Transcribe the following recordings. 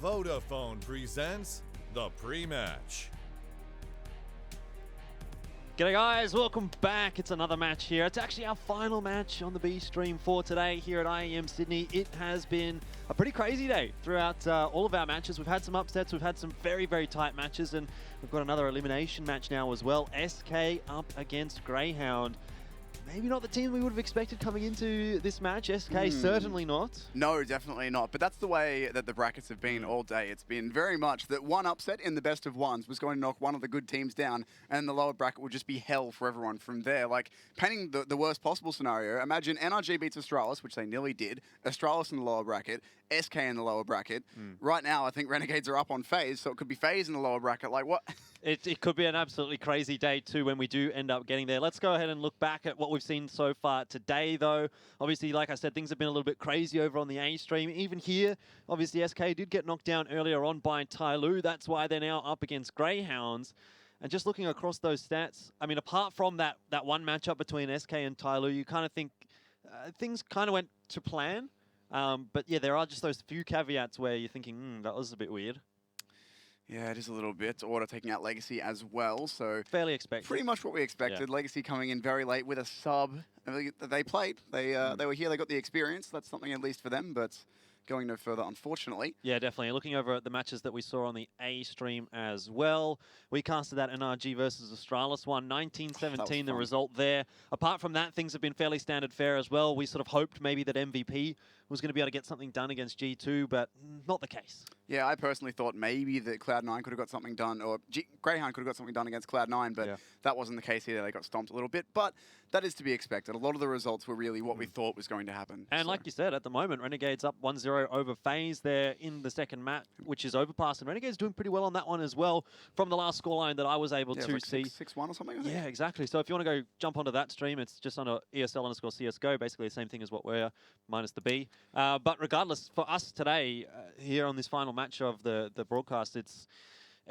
Vodafone presents the pre-match. G'day guys, welcome back. It's another match here. It's actually our final match on the B stream for today here at IEM Sydney. It has been a pretty crazy day throughout all of our matches. We've had some upsets, we've had some very, very tight matches, and we've got another elimination match now as well. SK up against Grayhound. Maybe not the team we would have expected coming into this match. SK certainly not. No, definitely not. But that's the way that the brackets have been all day. It's been very much that one upset in the best of ones was going to knock one of the good teams down, and the lower bracket would just be hell for everyone from there. Like, painting the worst possible scenario, imagine NRG beats Astralis, which they nearly did, Astralis in the lower bracket, SK in the lower bracket. Right now, I think Renegades are up on FaZe, so it could be FaZe in the lower bracket. Like, what? It could be an absolutely crazy day too when we do end up getting there. Let's go ahead and look back at what we've seen so far today though. Obviously, like I said, things have been a little bit crazy over on the A stream. Even here, obviously SK did get knocked down earlier on by Tyloo. That's why they're now up against Greyhounds. And just looking across those stats, I mean, apart from that one matchup between SK and Tyloo, you kind of think things kind of went to plan. But yeah, there are just those few caveats where you're thinking, that was a bit weird. Yeah, it is a little bit. Order taking out Legacy as well, so... Fairly expected. Pretty much what we expected. Yeah. Legacy coming in very late with a sub. They played. They were here. They got the experience. That's something at least for them, but going no further, unfortunately. Yeah, definitely. Looking over at the matches that we saw on the A stream as well, we casted that NRG versus Astralis one, 19-17 the result there. Apart from that, things have been fairly standard fare as well. We sort of hoped maybe that MVP was going to be able to get something done against G2, but not the case. Yeah, I personally thought maybe that Cloud9 could have got something done, or Greyhound could have got something done against Cloud9, but that wasn't the case either. They got stomped a little bit, but that is to be expected. A lot of the results were really what we thought was going to happen. And like you said, at the moment, Renegades up 1-0 over FaZe there in the second match, which is Overpass, and Renegades doing pretty well on that one as well from the last scoreline that I was able to like see. 6-1 or something, I think. Yeah, exactly. So if you want to go jump onto that stream, it's just under ESL_CSGO, basically the same thing as what we're, minus the B. But regardless, for us today, here on this final match of the broadcast, it's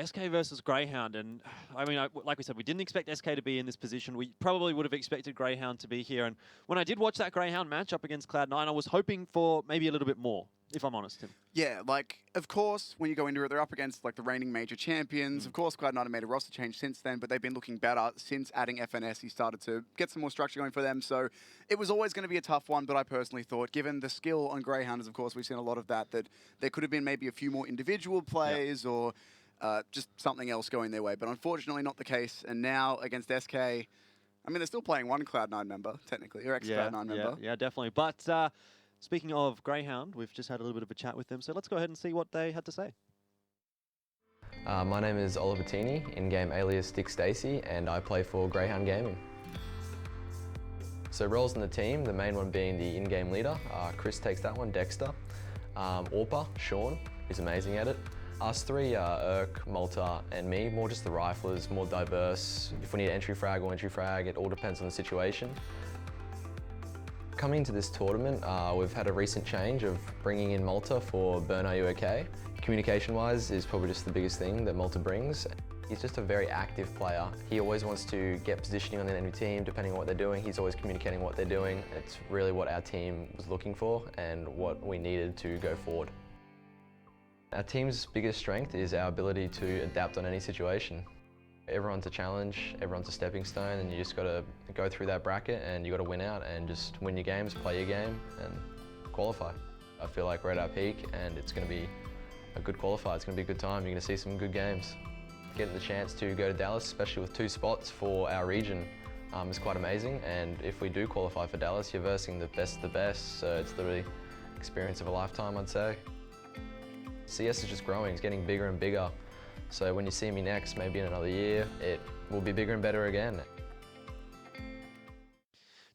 SK versus Greyhound. And I mean, like we said, we didn't expect SK to be in this position. We probably would have expected Greyhound to be here. And when I did watch that Greyhound match up against Cloud9, I was hoping for maybe a little bit more, if I'm honest, Tim. Yeah, like, of course, when you go into it, they're up against, like, the reigning major champions. Of course, Cloud9 have made a roster change since then, but they've been looking better since adding FNS. He started to get some more structure going for them, so it was always going to be a tough one, but I personally thought, given the skill on Greyhound, of course, we've seen a lot of that there could have been maybe a few more individual plays or just something else going their way, but unfortunately not the case. And now against SK, I mean, they're still playing one Cloud9 member, technically, or ex-Cloud9 member. Yeah, definitely. But speaking of Greyhound, we've just had a little bit of a chat with them, so let's go ahead and see what they had to say. My name is Oliver Tini, in-game alias Dick Stacey, and I play for Greyhound Gaming. So roles in the team, the main one being the in-game leader. Chris takes that one, Dexter. Orpa, Sean, who's amazing at it. Us three, Urk, Malta, and me, more just the riflers, more diverse. If we need entry frag or entry frag, it all depends on the situation. Coming into this tournament, we've had a recent change of bringing in Malta for Burn Are You OK? Communication-wise is probably just the biggest thing that Malta brings. He's just a very active player. He always wants to get positioning on the enemy team, depending on what they're doing. He's always communicating what they're doing. It's really what our team was looking for and what we needed to go forward. Our team's biggest strength is our ability to adapt on any situation. Everyone's a challenge, everyone's a stepping stone, and you just got to go through that bracket and you got to win out and just win your games, play your game, and qualify. I feel like we're at our peak and it's going to be a good qualifier. It's going to be a good time. You're going to see some good games. Getting the chance to go to Dallas, especially with 2 spots for our region, is quite amazing. And if we do qualify for Dallas, you're versing the best of the best, so it's the experience of a lifetime, I'd say. CS is just growing, it's getting bigger and bigger. So when you see me next, maybe in another year, it will be bigger and better again.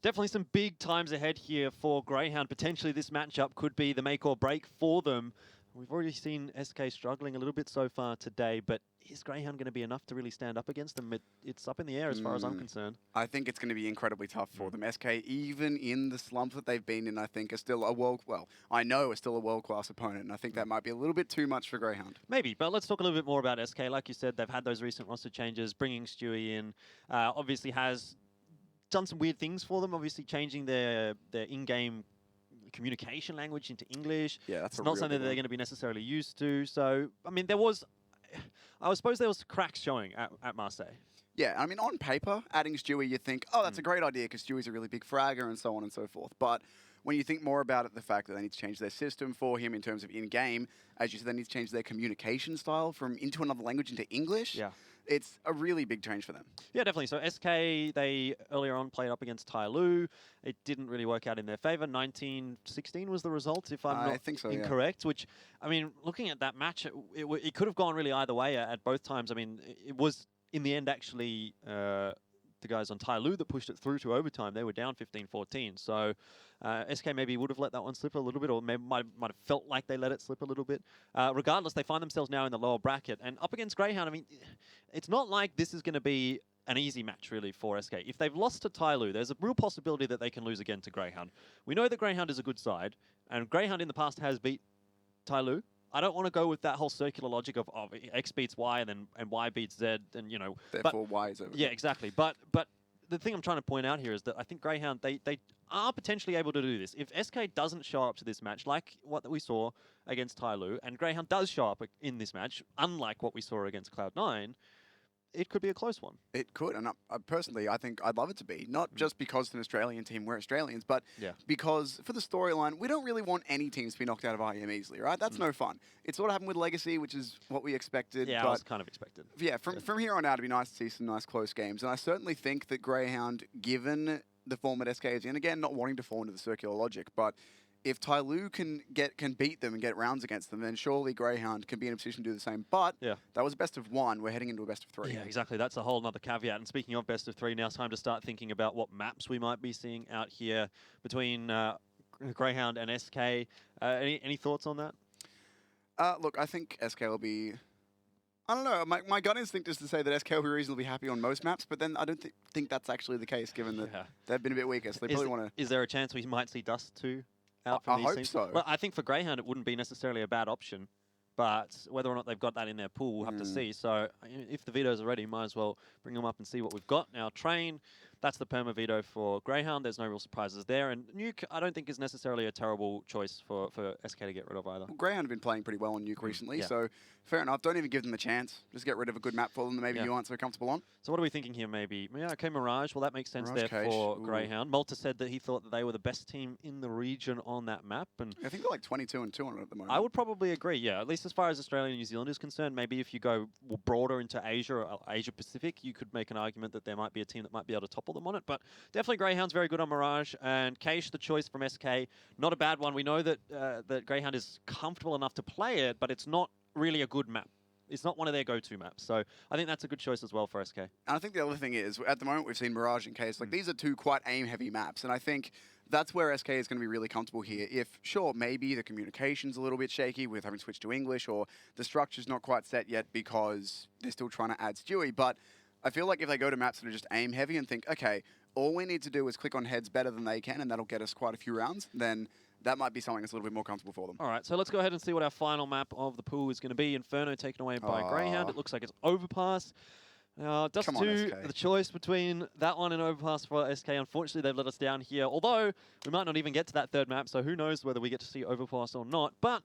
Definitely some big times ahead here for Greyhound. Potentially this matchup could be the make or break for them. We've already seen SK struggling a little bit so far today, but is Greyhound going to be enough to really stand up against them? It's up in the air as far as I'm concerned. I think it's going to be incredibly tough for them. SK, even in the slump that they've been in, I think are still a world-class opponent, and I think that might be a little bit too much for Greyhound. Maybe, but let's talk a little bit more about SK. Like you said, they've had those recent roster changes, bringing Stewie in, obviously has done some weird things for them, obviously changing their in-game communication language into English. Yeah, that's It's a not real something big that they're one. going to be necessarily used to. So, I mean, I suppose there was cracks showing at Marseille. Yeah, I mean, on paper, adding Stewie, you think, oh, that's a great idea because Stewie's a really big fragger and so on and so forth. But when you think more about it, the fact that they need to change their system for him in terms of in-game, as you said, they need to change their communication style from into another language into English. Yeah. It's a really big change for them. Yeah, definitely. So SK, they earlier on played up against Tai Lu. It didn't really work out in their favor. 19-16 was the result, if I'm I not think so, yeah. incorrect. Which, I mean, looking at that match, it could have gone really either way at both times. I mean, it was in the end actually the guys on Tai Lu that pushed it through to overtime. They were down 15-14. So SK maybe would have let that one slip a little bit, or maybe might have felt like they let it slip a little bit. Regardless, they find themselves now in the lower bracket. And up against Grayhound, I mean, it's not like this is going to be an easy match, really, for SK. If they've lost to Tai Lu, there's a real possibility that they can lose again to Grayhound. We know that Grayhound is a good side, and Grayhound in the past has beat Tai Lu. I don't want to go with that whole circular logic of X beats Y and Y beats Z, and you know. Therefore, Y is over. Yeah, exactly. But the thing I'm trying to point out here is that I think Grayhound, they are potentially able to do this. If SK doesn't show up to this match, like what we saw against Tai Lu, and Grayhound does show up in this match, unlike what we saw against Cloud9, it could be a close one. It could, and personally, I think I'd love it to be. Not just because it's an Australian team, we're Australians, but because for the storyline, we don't really want any teams to be knocked out of IEM easily, right? That's no fun. It sort of happened with Legacy, which is what we expected. Yeah, but I was kind of expected. Yeah, from here on out, it'd be nice to see some nice close games. And I certainly think that Greyhound, given the form that SK is in, again, not wanting to fall into the circular logic, but if Tai Lu can beat them and get rounds against them, then surely Greyhound can be in a position to do the same. But that was a best of one. We're heading into a best of three. Yeah, exactly. That's a whole other caveat. And speaking of best of three, now it's time to start thinking about what maps we might be seeing out here between Greyhound and SK. Any thoughts on that? Look, I think SK will be... I don't know. My gut instinct is to say that SK will be reasonably happy on most maps, but then I don't think that's actually the case, given that they've been a bit weaker. So they probably want to... Is there a chance we might see Dust 2 out from I these hope teams? so. Well, I think for Greyhound it wouldn't be necessarily a bad option, but whether or not they've got that in their pool, we'll have to see. So if the vetoes are ready, might as well bring them up and see what we've got. Now, Train, that's the perma veto for Greyhound. There's no real surprises there. And Nuke, I don't think is necessarily a terrible choice for SK to get rid of either. Well, Greyhound have been playing pretty well on Nuke recently, so fair enough. Don't even give them the chance. Just get rid of a good map for them that maybe you aren't so comfortable on. So what are we thinking here, maybe? Yeah, okay, Mirage. Well, that makes sense Mirage there Cage. for Ooh. Greyhound. Malta said that he thought that they were the best team in the region on that map. And I think they're like 22-2 on it at the moment. I would probably agree, yeah. At least as far as Australia and New Zealand is concerned, maybe if you go broader into Asia or Asia Pacific, you could make an argument that there might be a team that might be able to topple them on it. But definitely Greyhound's very good on Mirage. And Keish, the choice from SK, not a bad one. We know that that Greyhound is comfortable enough to play it, but it's not really a good map. It's not one of their go-to maps. So I think that's a good choice as well for SK. And I think the other thing is, at the moment, we've seen Mirage and Case. Like, these are two quite aim-heavy maps. And I think that's where SK is going to be really comfortable here. If, sure, maybe the communication's a little bit shaky with having switched to English, or the structure's not quite set yet because they're still trying to add Stewie. But I feel like if they go to maps that are just aim-heavy and think, okay, all we need to do is click on heads better than they can, and that'll get us quite a few rounds, then that might be something that's a little bit more comfortable for them. All right, so let's go ahead and see what our final map of the pool is going to be. Inferno taken away by Greyhound. It looks like it's Overpass. Dust 2, the choice between that one and Overpass for SK. Unfortunately, they've let us down here. Although, we might not even get to that third map, so who knows whether we get to see Overpass or not. But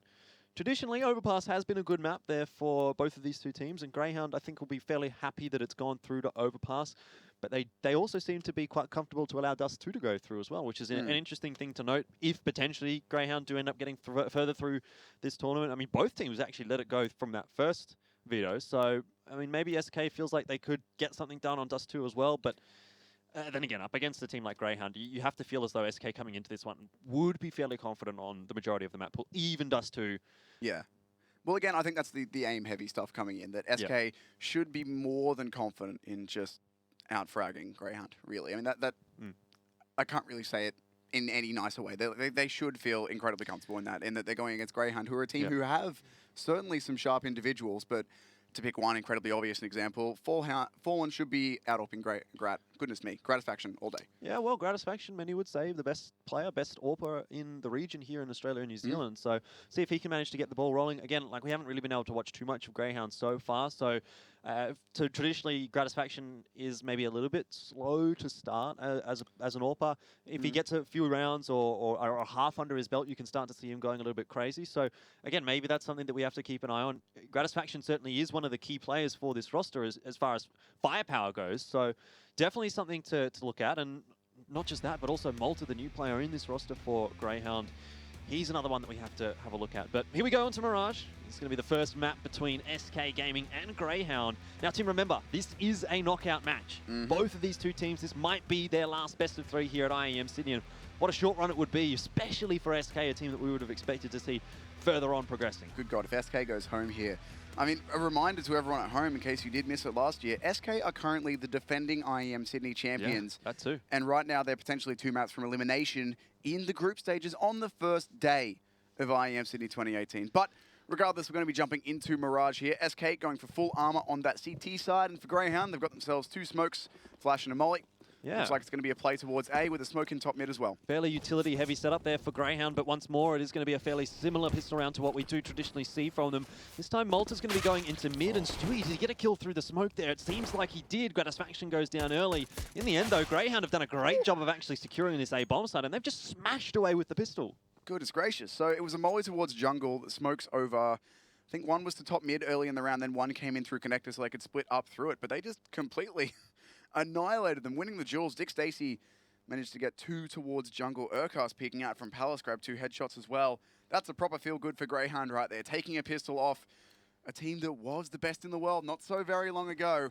traditionally, Overpass has been a good map there for both of these two teams. And Greyhound, I think, will be fairly happy that it's gone through to Overpass. But they also seem to be quite comfortable to allow Dust 2 to go through as well, which is an interesting thing to note if potentially Greyhound do end up getting further through this tournament. I mean, both teams actually let it go from that first veto. So, I mean, maybe SK feels like they could get something done on Dust 2 as well. But then again, up against a team like Greyhound, you have to feel as though SK coming into this one would be fairly confident on the majority of the map pool, even Dust 2. Yeah. Well, again, I think that's the aim-heavy stuff coming in, that SK should be more than confident in just out-fragging Greyhound, really. I mean, I can't really say it in any nicer way. They should feel incredibly comfortable in that they're going against Greyhound, who are a team who have certainly some sharp individuals, but to pick one incredibly obvious example, Fallen should be out-opping Grat goodness me, Gratisfaction all day. Yeah, well, Gratisfaction, many would say, the best player, best AWPer in the region here in Australia and New Zealand. So see if he can manage to get the ball rolling. Again, like we haven't really been able to watch too much of Grayhound so far. So traditionally, Gratisfaction is maybe a little bit slow to start as an AWPer. If he gets a few rounds or a half under his belt, you can start to see him going a little bit crazy. So again, maybe that's something that we have to keep an eye on. Gratisfaction certainly is one of the key players for this roster as far as firepower goes. So definitely something to look at. And not just that, but also Malta, the new player in this roster for Grayhound. He's another one that we have to have a look at. But here we go onto Mirage. It's going to be the first map between SK Gaming and Grayhound. Now, Tim, remember, this is a knockout match. Both of these two teams, this might be their last best of 3 here at IEM Sydney. And what a short run it would be, especially for SK, a team that we would have expected to see further on progressing. Good God, if SK goes home here. I mean, a reminder to everyone at home, in case you did miss it last year, SK are currently the defending IEM Sydney champions. Yeah, that too. And right now, they're potentially 2 maps from elimination in the group stages on the first day of IEM Sydney 2018. But regardless, we're going to be jumping into Mirage here. SK going for full armor on that CT side. And for Grayhound, they've got themselves 2 smokes, Flash and a molly. Yeah. Looks like it's going to be a play towards A with a smoke in top mid as well. Fairly utility heavy setup there for Grayhound, but once more it is going to be a fairly similar pistol round to what we do traditionally see from them. This time Malta's going to be going into mid, and Stewie, did he get a kill through the smoke there? It seems like he did. Gratisfaction goes down early. In the end though, Grayhound have done a great job of actually securing this A bomb site, and they've just smashed away with the pistol. Goodness gracious. So it was a molly towards jungle that smokes over. I think one was to top mid early in the round, then one came in through connector so they could split up through it, but they just completely annihilated them, winning the duels. Dick Stacey managed to get 2 towards jungle. Urkast peeking out from Palace, grabbed 2 headshots as well. That's a proper feel-good for Grayhound right there, taking a pistol off a team that was the best in the world not so very long ago.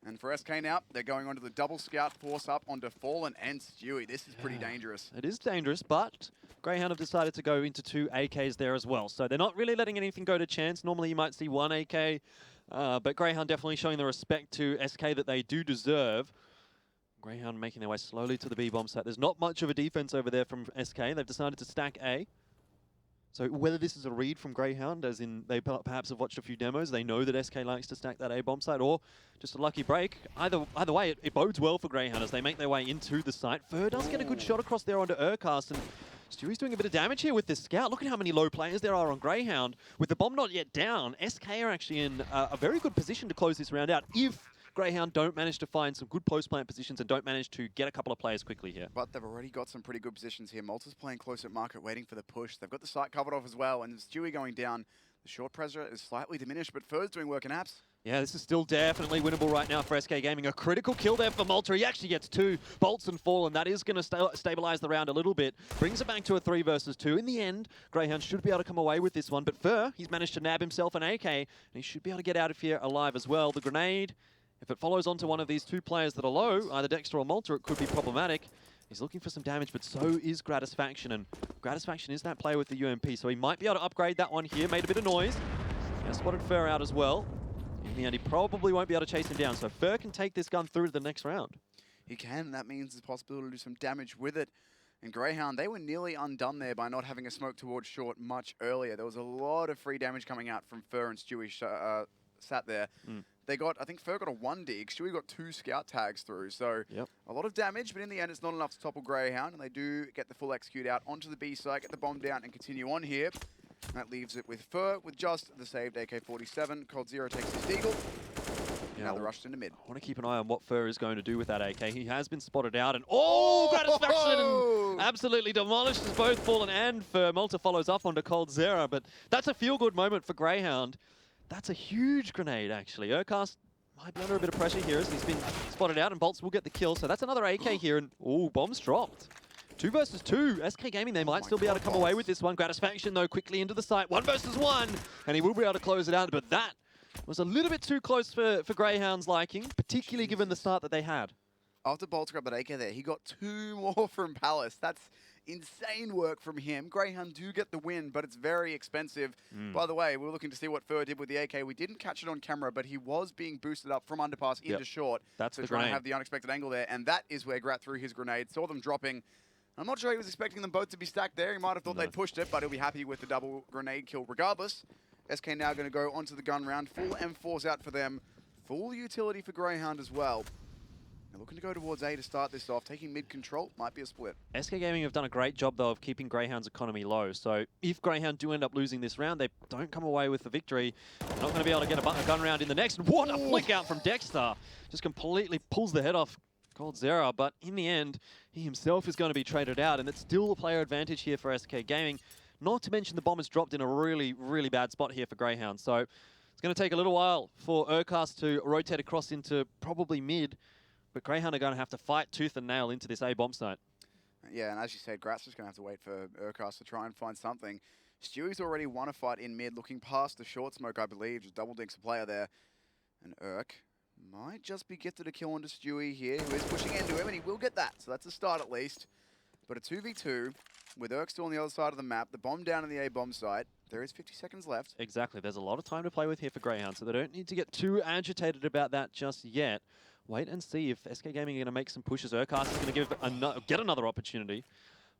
And for SK now, they're going onto the double scout force up onto Fallen and Stewie. This is pretty dangerous. It is dangerous, but Grayhound have decided to go into 2 AKs there as well. So they're not really letting anything go to chance. Normally you might see 1 AK, but Grayhound definitely showing the respect to SK that they do deserve. Grayhound making their way slowly to the B bomb site. There's not much of a defense over there from SK. They've decided to stack A. So whether this is a read from Grayhound, as in they perhaps have watched a few demos, they know that SK likes to stack that A bomb site, or just a lucky break. Either way, it bodes well for Grayhound as they make their way into the site. Fur does get a good shot across there onto Urkast, and Stewie's doing a bit of damage here with this scout. Look at how many low players there are on Grayhound. With the bomb not yet down, SK are actually in a very good position to close this round out if Grayhound don't manage to find some good post-plant positions and don't manage to get a couple of players quickly here. But they've already got some pretty good positions here. Malta's playing close at market, waiting for the push. They've got the site covered off as well, and Stewie going down. The short pressure is slightly diminished, but Fur's doing work in apps. Yeah, this is still definitely winnable right now for SK Gaming. A critical kill there for Malta. He actually gets 2 bolts and fall, and that is going to stabilize the round a little bit. Brings it back to a 3 versus 2. In the end, Grayhound should be able to come away with this one, but Fur, he's managed to nab himself an AK, and he should be able to get out of here alive as well. The grenade, if it follows onto one of these 2 players that are low, either Dexter or Malta, it could be problematic. He's looking for some damage, but so is Gratisfaction, and Gratisfaction is that player with the UMP, so he might be able to upgrade that one here. Made a bit of noise. Yeah, spotted Fur out as well. In the end, he probably won't be able to chase him down, so Fur can take this gun through to the next round. He can. That means there's a possibility to do some damage with it. And Grayhound, they were nearly undone there by not having a smoke towards short much earlier. There was a lot of free damage coming out from Fur and Stewie sat there. They got, I think Fur got a 1 dig, Stewie got 2 scout tags through, so a lot of damage, but in the end it's not enough to topple Grayhound, and they do get the full execute out onto the B side, get the bomb down and continue on here. And that leaves it with Fur with just the saved AK-47. Cold Zero takes his deagle. Now they're rushed into mid. I want to keep an eye on what Fur is going to do with that AK. He has been spotted out, and Gratisfaction absolutely demolishes both Fallen and Fur. Malta follows up onto Cold Zero, but that's a feel-good moment for Grayhound. That's a huge grenade, actually. Urkast might be under a bit of pressure here as he's been spotted out, and Bolts will get the kill. So that's another AK here, and bombs dropped. 2 versus 2. SK Gaming, they might still be able to come away with this one. Gratisfaction, though, quickly into the site. 1 versus 1, and he will be able to close it out, but that was a little bit too close for Grayhound's liking, particularly given the start that they had. After Bolts grabbed that AK there, he got 2 more from Palace. That's insane work from him. Grayhound do get the win, but it's very expensive. By the way, we're looking to see what Fur did with the AK. We didn't catch it on camera, but he was being boosted up from underpass into short. That's so the trying grenade. to have the unexpected angle there, and that is where Grat threw his grenade. Saw them dropping. I'm not sure he was expecting them both to be stacked there. He might have thought they'd pushed it, but he'll be happy with the double grenade kill regardless. SK now going to go onto the gun round. Full M4s out for them. Full utility for Grayhound as well. They're looking to go towards A to start this off. Taking mid control might be a split. SK Gaming have done a great job, though, of keeping Greyhound's economy low. So if Greyhound do end up losing this round, they don't come away with the victory. They're not going to be able to get a gun round in the next. What a flick out from Dexter. Just completely pulls the head off coldzera, but in the end, he himself is going to be traded out, and it's still a player advantage here for SK Gaming. Not to mention the bomb is dropped in a really, really bad spot here for Greyhound. So it's going to take a little while for Urcast to rotate across into probably mid, but Greyhound are going to have to fight tooth and nail into this A bomb site. Yeah, and as you said, Gratz is going to have to wait for Urcast to try and find something. Stewie's already won a fight in mid, looking past the short smoke, I believe. Just double dinks a player there. And Urk might just be gifted a kill onto Stewie here, who is pushing into him, and he will get that. So that's a start at least. But a 2v2, with Urk still on the other side of the map, the bomb down in the A bomb site. There is 50 seconds left. Exactly. There's a lot of time to play with here for Greyhound, so they don't need to get too agitated about that just yet. Wait and see if SK Gaming are going to make some pushes. Urcast is going to get another opportunity.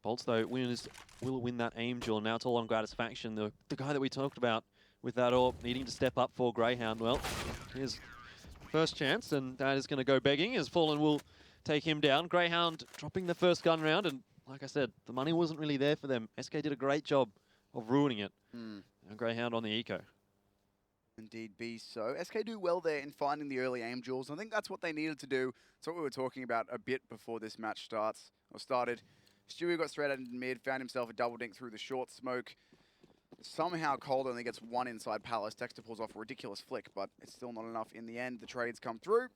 Bolts, though, will win that aim duel. Now it's all on Gratisfaction, the guy that we talked about with that AWP needing to step up for Greyhound. Well, here's first chance, and that is going to go begging as Fallen will take him down. Greyhound dropping the first gun round, and like I said, the money wasn't really there for them. SK did a great job of ruining it. And Greyhound on the eco. Indeed be so. SK do well there in finding the early aim duels. I think that's what they needed to do. It's what we were talking about a bit before this match started. Stewie got straight out into mid, found himself a double dink through the short smoke. Somehow Cold only gets one inside Palace. Dexter pulls off a ridiculous flick, but it's still not enough in the end. The trades come through,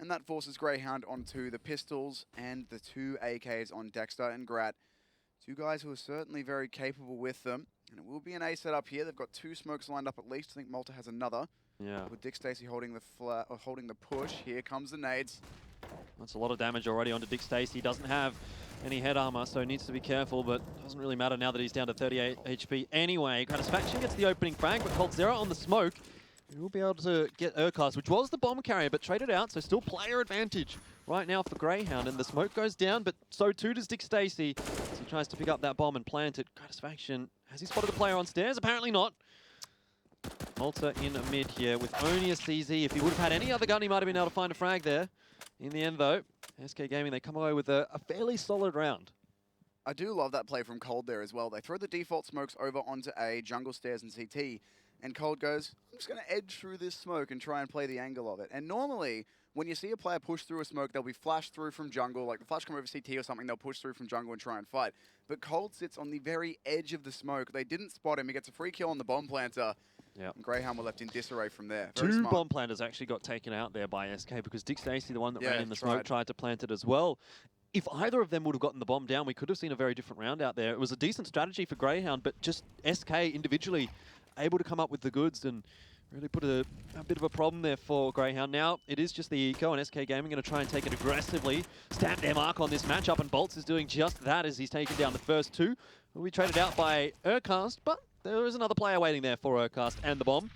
and that forces Greyhound onto the pistols and the two AKs on Dexter and Grat. Two guys who are certainly very capable with them. And it will be an A setup here. They've got two smokes lined up at least. I think Malta has another. Yeah. With Dick Stacey holding the push. Here comes the nades. That's a lot of damage already onto Dick Stacey. He doesn't have any head armor, so needs to be careful, but doesn't really matter now that he's down to 38 HP anyway. Gratisfaction gets the opening frag, but coldzera on the smoke. He will be able to get Urcast, which was the bomb carrier, but traded out, so still player advantage right now for Greyhound. And the smoke goes down, but so too does Dick Stacey as he tries to pick up that bomb and plant it. Gratisfaction, has he spotted the player on stairs? Apparently not. Malta in mid here with only a CZ. If he would have had any other gun, he might have been able to find a frag there. In the end, though, SK Gaming, they come away with a fairly solid round. I do love that play from Cold there as well. They throw the default smokes over onto A, jungle stairs and CT, and Cold goes, I'm just going to edge through this smoke and try and play the angle of it. And normally, when you see a player push through a smoke, they'll be flashed through from jungle, like the flash come over CT or something, they'll push through from jungle and try and fight. But Cold sits on the very edge of the smoke. They didn't spot him. He gets a free kill on the bomb planter. Yep. And Greyhound were left in disarray from there. Very Two smart. bomb planters actually got taken out there by SK because Dick Stacey, the one that ran in the tried. smoke, tried to plant it as well. If either of them would have gotten the bomb down, we could have seen a very different round out there. It was a decent strategy for Greyhound, but just SK individually able to come up with the goods and really put a bit of a problem there for Greyhound. Now, it is just the eco, and SK Gaming going to try and take it aggressively, stamp their mark on this matchup, and Bolts is doing just that as he's taken down the first two. Will be traded out by Urcast, but there is another player waiting there for Urcast and the bomb.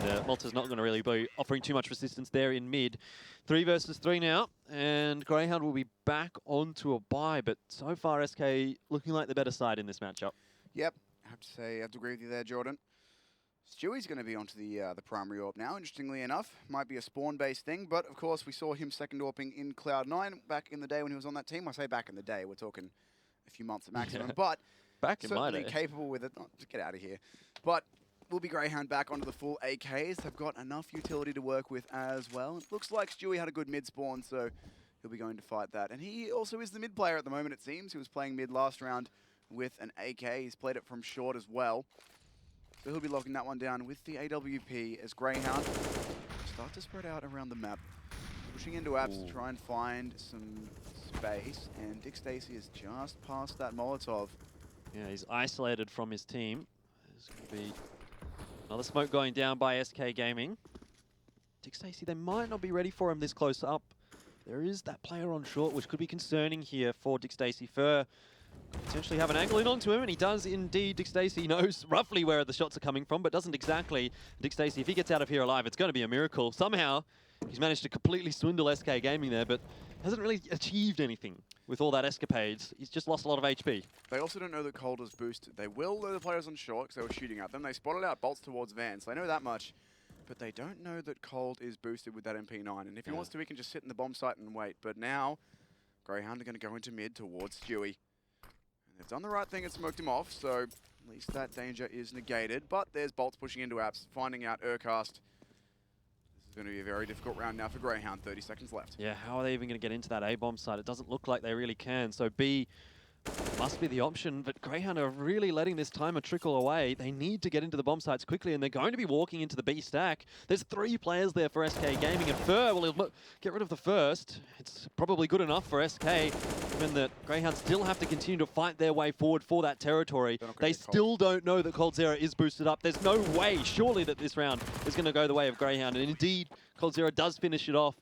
And Malta's not going to really be offering too much resistance there in mid. 3 versus 3 now, and Greyhound will be back onto a bye, but so far SK looking like the better side in this matchup. Yep, I have to say, I have to agree with you there, Jordan. Stewie's going to be onto the primary AWP now, interestingly enough. Might be a spawn-based thing, but of course we saw him second AWPing in Cloud9 back in the day when he was on that team. I say back in the day, we're talking a few months at maximum, but Back in my certainly day. capable with it. Oh, just get out of here. But will be Greyhound back onto the full AKs. They've got enough utility to work with as well. It looks like Stewie had a good mid spawn, so he'll be going to fight that. And he also is the mid player at the moment, it seems. He was playing mid last round with an AK. He's played it from short as well. So he'll be locking that one down with the AWP as Greyhound start to spread out around the map. Pushing into apps to try and find some space. And Dick Stacey is just past that Molotov. Yeah, he's isolated from his team. There's going to be another smoke going down by SK Gaming. Dick Stacey, they might not be ready for him this close up. There is that player on short, which could be concerning here for Dick Stacey. Could potentially have an angle in onto him, and he does indeed. Dick Stacey knows roughly where the shots are coming from, but doesn't exactly. Dick Stacey, if he gets out of here alive, it's going to be a miracle. Somehow, he's managed to completely swindle SK Gaming there, but hasn't really achieved anything with all that escapades. He's just lost a lot of HP. They also don't know that Cold is boosted. They will know the players on short because they were shooting at them. They spotted out bolts towards Van, so they know that much. But they don't know that Cold is boosted with that MP9. And if he wants to, he can just sit in the bomb site and wait. But now, Grayhound are going to go into mid towards Stewie. And they've done the right thing and smoked him off, so at least that danger is negated. But there's Bolts pushing into apps, finding out Urcast. This is going to be a very difficult round now for Grayhound. 30 seconds left. Yeah, how are they even going to get into that A-bomb site? It doesn't look like they really can. So B must be the option, but Grayhound are really letting this timer trickle away. They need to get into the bomb sites quickly, and they're going to be walking into the B stack. There's 3 players there for SK Gaming, and Fur, well, he'll get rid of the first. It's probably good enough for SK, given that Grayhound still have to continue to fight their way forward for that territory. They still don't know that coldzera is boosted up. There's no way, surely, that this round is going to go the way of Grayhound, and indeed, coldzera does finish it off.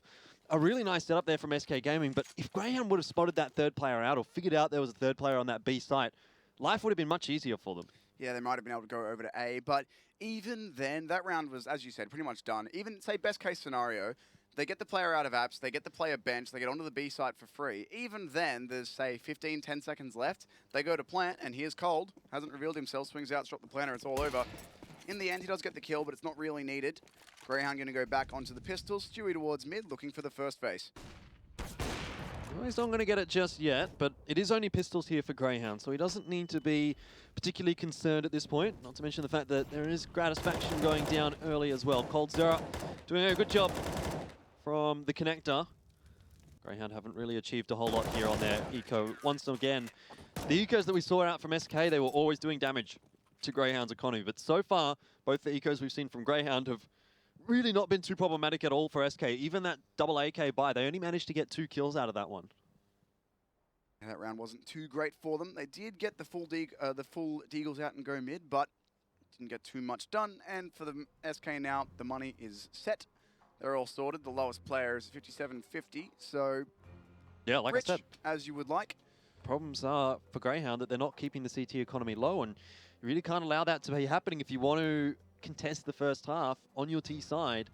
A really nice setup there from SK Gaming, but if Grayhound would have spotted that third player out or figured out there was a third player on that B site, life would have been much easier for them. Yeah, they might have been able to go over to A, but even then, that round was, as you said, pretty much done. Even, say, best case scenario, they get the player out of apps, they get the player bench, they get onto the B site for free. Even then, there's, say, 10 seconds left. They go to plant, and here's Cold. Hasn't revealed himself, swings out, drop the planter, it's all over. In the end, he does get the kill, but it's not really needed. Grayhound going to go back onto the pistols. Stewie towards mid, looking for the first face. Well, he's not going to get it just yet, but it is only pistols here for Grayhound, so he doesn't need to be particularly concerned at this point. Not to mention the fact that there is Gratisfaction going down early as well. coldzera doing a good job from the connector. Grayhound haven't really achieved a whole lot here on their eco. Once again, the ecos that we saw out from SK, they were always doing damage to Grayhound's economy, but so far, both the ecos we've seen from Grayhound have really not been too problematic at all for SK. Even that double AK buy, they only managed to get 2 kills out of that one. And that round wasn't too great for them. They did get the full Deagles out and go mid, but didn't get too much done. And for the SK now, the money is set. They're all sorted. The lowest player is 57.50, so yeah, like rich, I said, as you would like. Problems are for Grayhound that they're not keeping the CT economy low, and you really can't allow that to be happening if you want to contest the first half on your T side.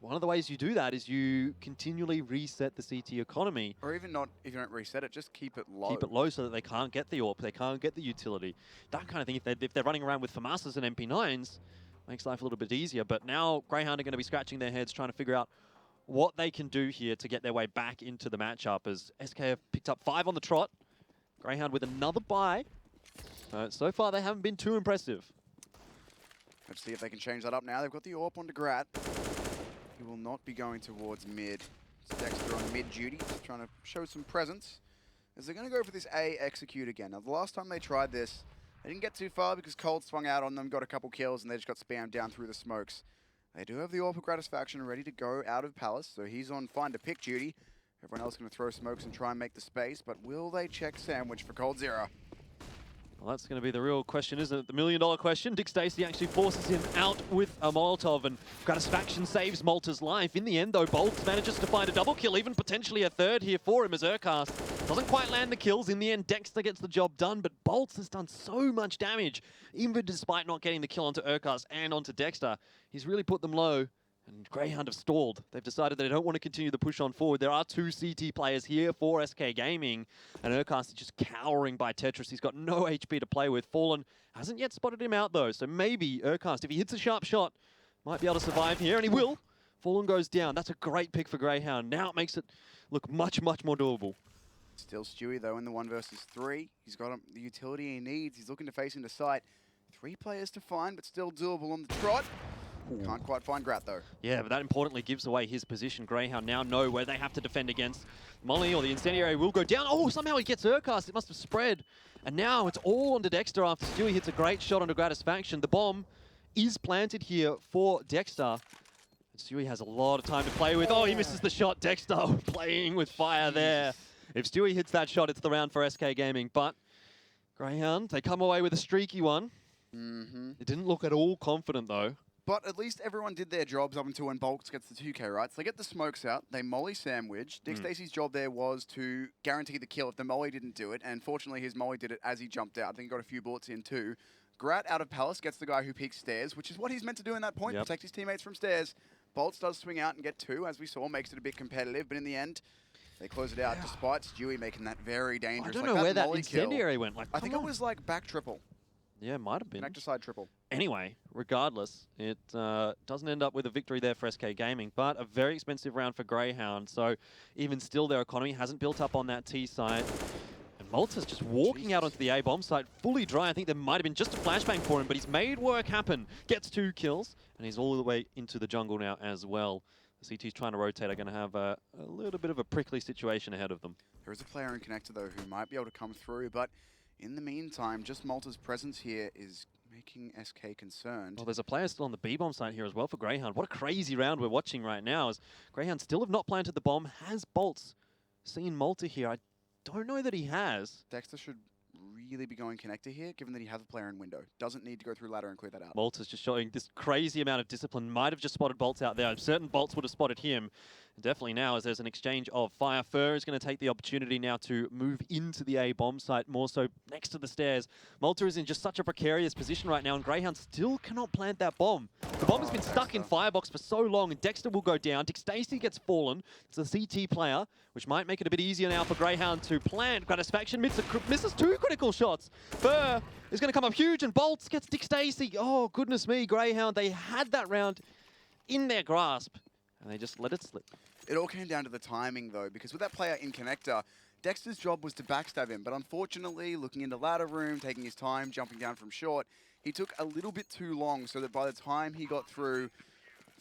One of the ways you do that is you continually reset the CT economy. Or even not, if you don't reset it, just keep it low. Keep it low so that they can't get the AWP, they can't get the utility. That kind of thing, if they're running around with FAMASas and MP9s, makes life a little bit easier. But now Grayhound are going to be scratching their heads trying to figure out what they can do here to get their way back into the matchup, as SK have picked up 5 on the trot. Grayhound with another buy. So far, they haven't been too impressive. Let's see if they can change that up now. They've got the AWP onto Grat. He will not be going towards mid. It's Dexter on mid duty, just trying to show some presence. As they're going to go for this A execute again. Now, the last time they tried this, they didn't get too far because Cold swung out on them, got a couple kills, and they just got spammed down through the smokes. They do have the AWP Gratisfaction ready to go out of Palace, so he's on find a pick duty. Everyone else going to throw smokes and try and make the space, but will they check Sandwich for coldzera? Well, that's going to be the real question, isn't it? The million-dollar question. Dick Stacey actually forces him out with a Molotov, and Gratisfaction saves Malta's life. In the end, though, Bolts manages to find a double kill, even potentially a third here for him as Urcast doesn't quite land the kills. In the end, Dexter gets the job done, but Bolts has done so much damage, even despite not getting the kill onto Urcast and onto Dexter. He's really put them low. And Grayhound have stalled. They've decided they don't want to continue the push on forward. There are 2 CT players here for SK Gaming. And Urcast is just cowering by Tetris. He's got no HP to play with. Fallen hasn't yet spotted him out, though. So maybe Urcast, if he hits a sharp shot, might be able to survive here. And he will. Fallen goes down. That's a great pick for Grayhound. Now it makes it look much, much more doable. Still Stewie, though, in the 1 versus 3. He's got the utility he needs. He's looking to face into sight. 3 players to find, but still doable on the trot. Can't quite find Grat, though. Yeah, but that importantly gives away his position. Grayhound now know where they have to defend against. Molly or the incendiary will go down. Oh, somehow he gets Urcast. It must have spread. And now it's all onto Dexter after Stewie hits a great shot onto Gratisfaction. The bomb is planted here for Dexter. Stewie has a lot of time to play with. Oh, he misses the shot. Dexter playing with fire there. If Stewie hits that shot, it's the round for SK Gaming. But Grayhound, they come away with a streaky one. It didn't look at all confident, though. But at least everyone did their jobs up until when Bolts gets the 2K, right? So they get the smokes out, they molly Sandwich. Dick Stacey's job there was to guarantee the kill if the molly didn't do it, and fortunately his molly did it as he jumped out. I think he got a few bullets in too. Grat out of Palace gets the guy who peeks stairs, which is what he's meant to do in that point, protect his teammates from stairs. Bolts does swing out and get 2, as we saw, makes it a bit competitive, but in the end, they close it out despite Stewie making that very dangerous. I don't know where that incendiary went. I think it was like back triple. Yeah, might have been. Connector side triple. Anyway, regardless, it doesn't end up with a victory there for SK Gaming, but a very expensive round for Grayhound. So even still, their economy hasn't built up on that T side. And Malta's just walking out onto the A bomb site fully dry. I think there might have been just a flashbang for him, but he's made work happen. Gets 2 kills, and he's all the way into the jungle now as well. The CT's trying to rotate are going to have a little bit of a prickly situation ahead of them. There is a player in Connector, though, who might be able to come through, but in the meantime, just Malta's presence here is making SK concerned. Well, there's a player still on the B-bomb site here as well for Grayhound. What a crazy round we're watching right now as Grayhound still have not planted the bomb. Has Bolts seen Malta here? I don't know that he has. Dexter should really be going Connector here, given that he has a player in window. Doesn't need to go through ladder and clear that out. Malta's just showing this crazy amount of discipline. Might have just spotted Bolts out there. I'm certain Bolts would have spotted him. Definitely now, as there's an exchange of fire. Fur is going to take the opportunity now to move into the A bomb site, more so next to the stairs. Malta is in just such a precarious position right now, and Grayhound still cannot plant that bomb. The bomb has been stuck in Firebox for so long, and Dexter will go down. Dick Stacey gets fallen. It's a CT player, which might make it a bit easier now for Grayhound to plant. Gratisfaction misses 2 critical shots. Fur is going to come up huge, and Bolts gets Dick Stacey. Oh, goodness me, Grayhound. They had that round in their grasp, and they just let it slip. It all came down to the timing, though, because with that player in Connector, Dexter's job was to backstab him, but unfortunately, looking into ladder room, taking his time, jumping down from short, he took a little bit too long, so that by the time he got through,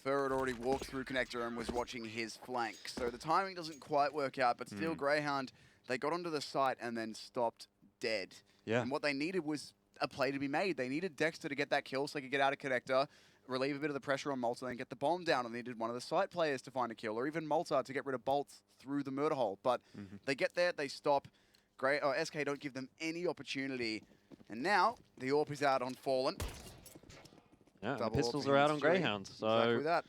Fur had already walked through Connector and was watching his flank. So the timing doesn't quite work out, but still, Grayhound, they got onto the site and then stopped dead. Yeah. And what they needed was a play to be made. They needed Dexter to get that kill so they could get out of Connector, relieve a bit of the pressure on Malta, and get the bomb down, and they needed one of the site players to find a kill, or even Malta to get rid of Bolts through the murder hole. But they get there, they stop. SK don't give them any opportunity. And now, the AWP is out on Fallen. Yeah, and the Double pistols AWP are out on against Stewie. Grayhound. So Exactly that.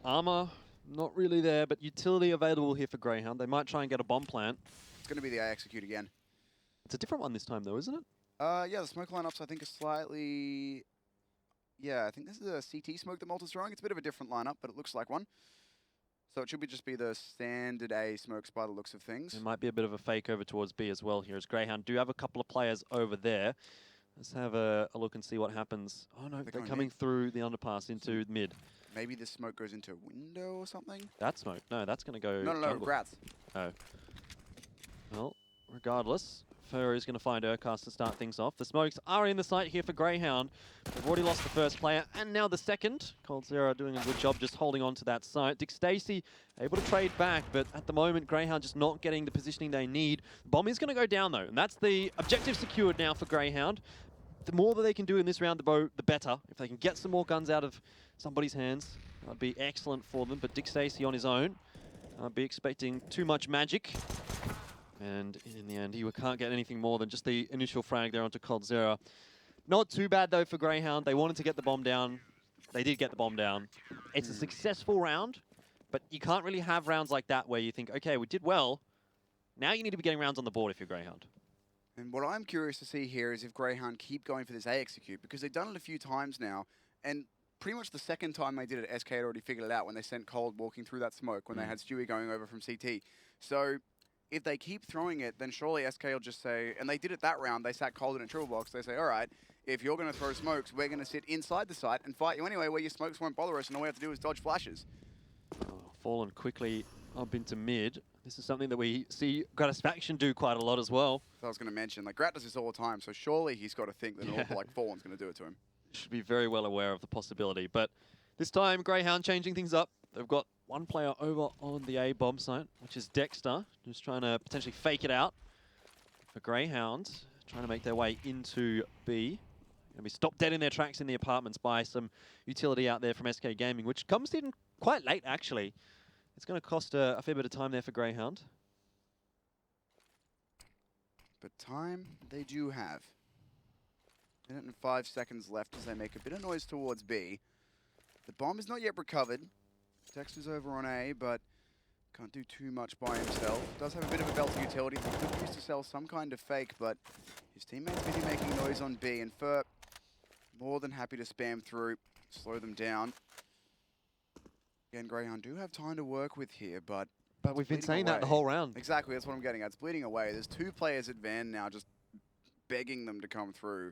armor, not really there, but utility available here for Grayhound. They might try and get a bomb plant. It's going to be the A execute again. It's a different one this time, though, isn't it? Yeah, the smoke lineups, I think, are slightly... Yeah, I think this is a CT smoke that Malta's throwing. It's a bit of a different lineup, but it looks like one. So it should just be the standard A smokes by the looks of things. There might be a bit of a fake over towards B as well here, as Grayhound do have a couple of players over there. Let's have a look and see what happens. Oh, no, they're coming through the underpass into mid. Maybe this smoke goes into a window or something? That smoke. No, that's going to go No, jungle. Grats. Oh. Well, regardless, Fur is going to find Urcast to start things off. The smokes are in the site here for Grayhound. They've already lost the first player, and now the second. coldzera doing a good job just holding on to that site. Dick Stacey able to trade back, but at the moment, Grayhound just not getting the positioning they need. The bomb is going to go down, though, and that's the objective secured now for Grayhound. The more that they can do in this round, the better. If they can get some more guns out of somebody's hands, that would be excellent for them. But Dick Stacey on his own, I'd be expecting too much magic. And in the end, he can't get anything more than just the initial frag there onto coldzera. Not too bad, though, for Grayhound. They wanted to get the bomb down. They did get the bomb down. It's a successful round, but you can't really have rounds like that where you think, okay, we did well. Now you need to be getting rounds on the board if you're Grayhound. And what I'm curious to see here is if Grayhound keep going for this A execute, because they've done it a few times now, and pretty much the second time they did it, SK had already figured it out when they sent Cold walking through that smoke, when they had Stewie going over from CT. So if they keep throwing it, then surely SK will just say, and they did it that round, they sat Cold in a triple box, they say, all right, if you're going to throw smokes, we're going to sit inside the site and fight you anyway, where your smokes won't bother us, and all we have to do is dodge flashes. Fallen quickly up into mid. This is something that we see Gratisfaction do quite a lot as well. So I was going to mention, like, Grat does this all the time, so surely he's got to think that an AWP like Fallen's going to do it to him. Should be very well aware of the possibility. But this time, Grayhound changing things up. They've got one player over on the A bomb site, which is Dexter, just trying to potentially fake it out. For Grayhound, trying to make their way into B. Going to be stopped dead in their tracks in the apartments by some utility out there from SK Gaming, which comes in quite late, actually. It's going to cost a fair bit of time there for Grayhound. But time they do have. 1 minute and 5 seconds left as they make a bit of noise towards B. The bomb is not yet recovered. Dexter's over on A, but can't do too much by himself. Does have a bit of a belt of utility. He could use to sell some kind of fake, but his teammate's busy making noise on B, and Fur more than happy to spam through, slow them down. Again, Grayhound do have time to work with here, but we've been saying away. that the whole round. Exactly, that's what I'm getting at. It's bleeding away. There's 2 players at Van now just begging them to come through.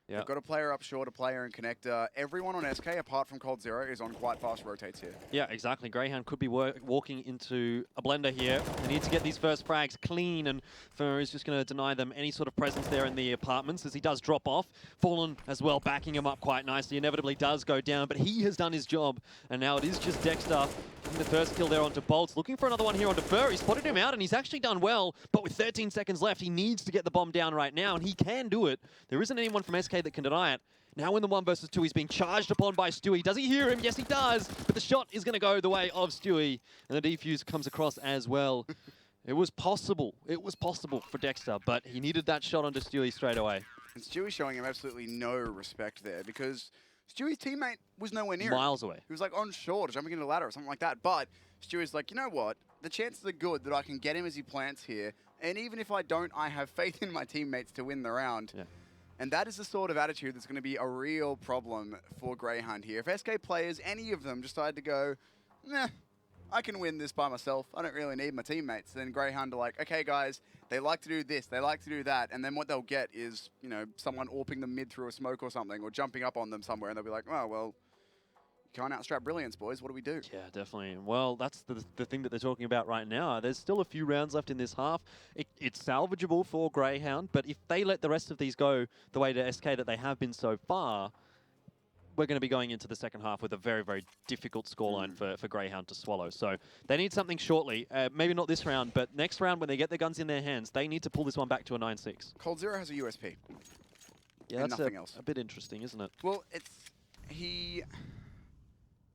Yeah. They've got a player up short, a player in connector. Everyone on SK, apart from Cold Zero, is on quite fast rotates here. Yeah, exactly. Grayhound could be walking into a blender here. They need to get these first frags clean, and Fer is just going to deny them any sort of presence there in the apartments as he does drop off. Fallen as well, backing him up quite nicely. Inevitably does go down, but he has done his job, and now it is just Dexter getting the first kill there onto Bolts. Looking for another one here onto Fer. He spotted him out, and he's actually done well, but with 13 seconds left, he needs to get the bomb down right now, and he can do it. There isn't anyone from SK that can deny it. Now in the 1 versus 2, he's being charged upon by Stewie. Does he hear him? Yes, he does. But the shot is going to go the way of Stewie. And the defuse comes across as well. It was possible. It was possible for Dexter, but he needed that shot onto Stewie straight away. And Stewie's showing him absolutely no respect there because Stewie's teammate was nowhere near him. Miles away. He was like on shore, jumping into the ladder or something like that. But Stewie's like, you know what? The chances are good that I can get him as he plants here. And even if I don't, I have faith in my teammates to win the round. Yeah. And that is the sort of attitude that's going to be a real problem for Grayhound here. If SK players, any of them, decide to go, nah, I can win this by myself. I don't really need my teammates. Then Grayhound are like, okay, guys, they like to do this, they like to do that. And then what they'll get is, you know, someone AWPing them mid through a smoke or something, or jumping up on them somewhere. And they'll be like, oh, well, you can't outstrap brilliance, boys. What do we do? Yeah, definitely. Well, that's the thing that they're talking about right now. There's still a few rounds left in this half. It's salvageable for Grayhound, but if they let the rest of these go the way to SK that they have been so far, we're going to be going into the second half with a very, very difficult scoreline for Grayhound to swallow. So they need something shortly. Maybe not this round, but next round when they get their guns in their hands, they need to pull this one back to a 9-6. Cold Zero has a USP. Yeah, and that's nothing else. A bit interesting, isn't it? Well, he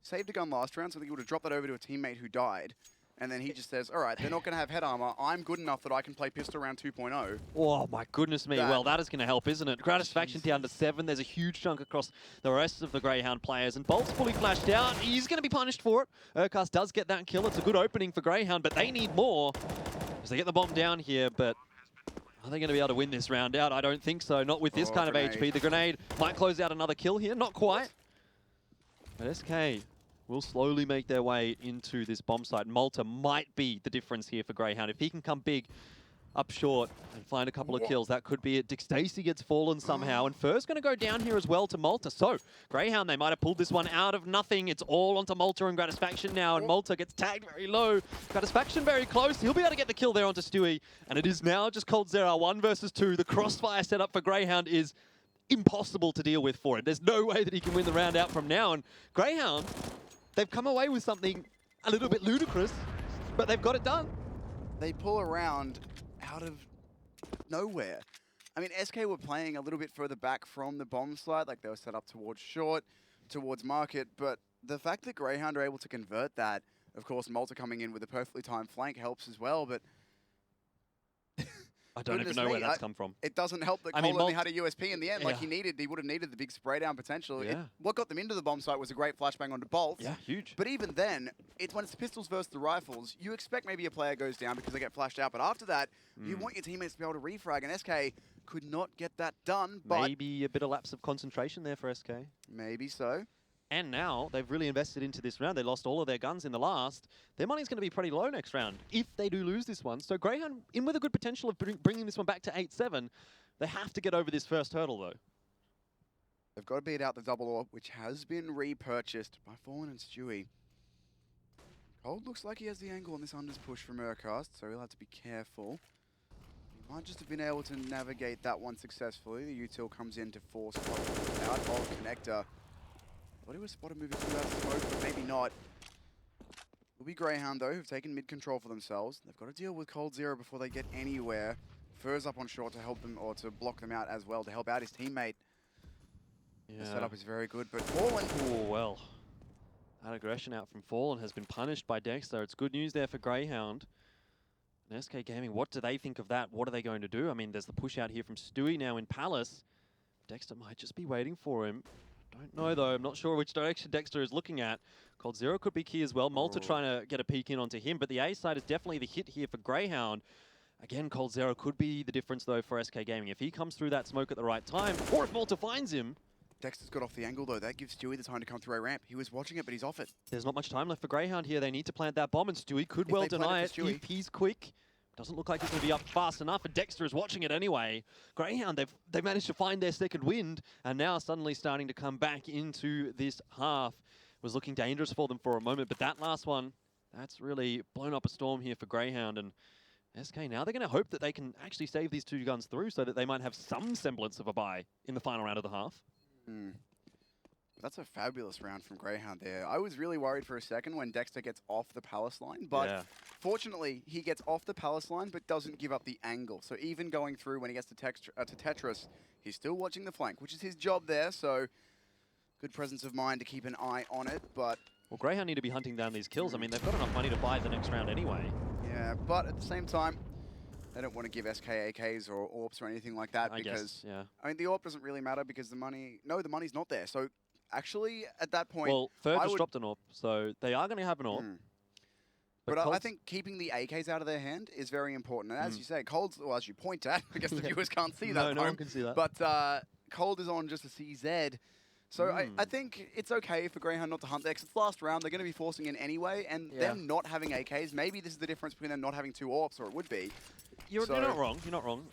saved a gun last round, so he would have dropped that over to a teammate who died. And then he just says, all right, they're not going to have head armor. I'm good enough that I can play pistol round 2.0. Oh, my goodness me. Well, that is going to help, isn't it? Gratisfaction down to 7. There's a huge chunk across the rest of the Grayhound players. And Bolt's fully flashed out. He's going to be punished for it. Urkas does get that kill. It's a good opening for Grayhound, but they need more as they get the bomb down here. But are they going to be able to win this round out? I don't think so. Not with this kind of HP. The grenade might close out another kill here. Not quite. But SK will slowly make their way into this bomb site. Malta might be the difference here for Grayhound. If he can come big up short and find a couple of kills, that could be it. Dick Stacey gets fallen somehow, and Fur's going to go down here as well to Malta. So, Grayhound, they might have pulled this one out of nothing. It's all onto Malta and Gratisfaction now, and Malta gets tagged very low. Gratisfaction very close. He'll be able to get the kill there onto Stewie, and it is now just Cold Zero, 1 versus 2. The crossfire setup for Grayhound is impossible to deal with for him. There's no way that he can win the round out from now, and Grayhound, they've come away with something a little bit ludicrous, but they've got it done. They pull around out of nowhere. I mean, SK were playing a little bit further back from the bomb site, like they were set up towards short, towards market, but the fact that Grayhound are able to convert that, of course, Malta coming in with a perfectly timed flank helps as well, but I don't even know where that's come from. It doesn't help that Cole only had a USP in the end. Yeah. Like he would have needed the big spray down potential. Yeah. What got them into the bomb site was a great flashbang onto Bolts. Yeah, huge. But even then, when it's the pistols versus the rifles, you expect maybe a player goes down because they get flashed out. But after that, you want your teammates to be able to refrag. And SK could not get that done. But maybe a bit of lapse of concentration there for SK. Maybe so. And now they've really invested into this round. They lost all of their guns in the last. Their money's going to be pretty low next round if they do lose this one. So Grayhound in with a good potential of bringing this one back to 8-7. They have to get over this first hurdle, though. They've got to beat out the double AWP, which has been repurchased by Fallen and Stewie. Cold looks like he has the angle on this unders push from Urcast, so he'll have to be careful. He might just have been able to navigate that one successfully. The util comes in to force out of connector. I thought he was spotted moving through that smoke, but maybe not. It'll be Grayhound, though, who've taken mid-control for themselves. They've got to deal with Cold Zero before they get anywhere. Fur's up on short to help them, or to block them out as well, to help out his teammate. Yeah. The setup is very good, but Fallen... Oh, well. That aggression out from Fallen has been punished by Dexter. It's good news there for Grayhound. And SK Gaming, what do they think of that? What are they going to do? I mean, there's the push out here from Stewie now in Palace. Dexter might just be waiting for him. Don't know, though. I'm not sure which direction Dexter is looking at. Cold Zero could be key as well. Malta trying to get a peek in onto him, but the A side is definitely the hit here for Grayhound. Again, Cold Zero could be the difference, though, for SK Gaming. If he comes through that smoke at the right time, or if Malta finds him. Dexter's got off the angle, though. That gives Stewie the time to come through a ramp. He was watching it, but he's off it. There's not much time left for Grayhound here. They need to plant that bomb, and Stewie could well deny it if he's quick. Doesn't look like it's going to be up fast enough, and Dexter is watching it anyway. Grayhound, they've managed to find their second wind, and now suddenly starting to come back into this half. Was looking dangerous for them for a moment, but that last one, that's really blown up a storm here for Grayhound. And SK, now they're going to hope that they can actually save these two guns through so that they might have some semblance of a bye in the final round of the half. That's a fabulous round from Grayhound there. I was really worried for a second when Dexter gets off the palace line, but fortunately he gets off the palace line but doesn't give up the angle. So even going through when he gets to Tetris, he's still watching the flank, which is his job there. So good presence of mind to keep an eye on it, but... Well, Grayhound need to be hunting down these kills. I mean, they've got enough money to buy the next round anyway. Yeah, but at the same time, they don't want to give SK AKs or AWPs or anything like that because... I mean, the AWP doesn't really matter because the money... No, the money's not there. So actually, at that point... Well, Ferg just dropped an AWP, so they are going to have an AWP. But I think keeping the AKs out of their hand is very important. And as you say, Cold's... Well, as you point at, I guess the viewers can't see that. No one can see that. But Cold is on just a CZ. So I think it's okay for Grayhound not to hunt there because it's last round. They're going to be forcing in anyway. And them not having AKs, maybe this is the difference between them not having two AWPs, or it would be. You're not wrong. You're not wrong.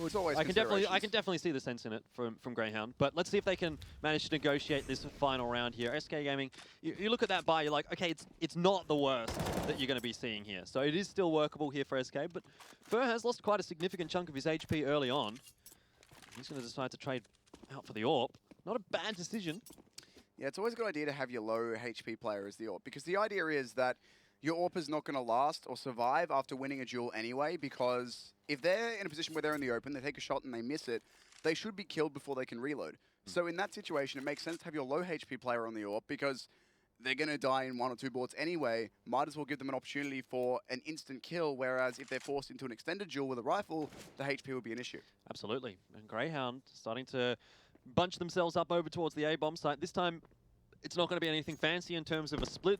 It's always I can definitely see the sense in it from Grayhound. But let's see if they can manage to negotiate this final round here. SK Gaming, you look at that buy, you're like, okay, it's not the worst that you're going to be seeing here. So it is still workable here for SK. But Fur has lost quite a significant chunk of his HP early on. He's going to decide to trade out for the AWP. Not a bad decision. Yeah, it's always a good idea to have your low HP player as the AWP, because the idea is that your AWP is not going to last or survive after winning a duel anyway, because if they're in a position where they're in the open, they take a shot and they miss it, they should be killed before they can reload. So in that situation, it makes sense to have your low HP player on the AWP, because they're going to die in 1 or 2 bullets anyway. Might as well give them an opportunity for an instant kill, whereas if they're forced into an extended duel with a rifle, the HP would be an issue. Absolutely. And Grayhound starting to bunch themselves up over towards the A-bomb site. This time, it's not going to be anything fancy in terms of a split.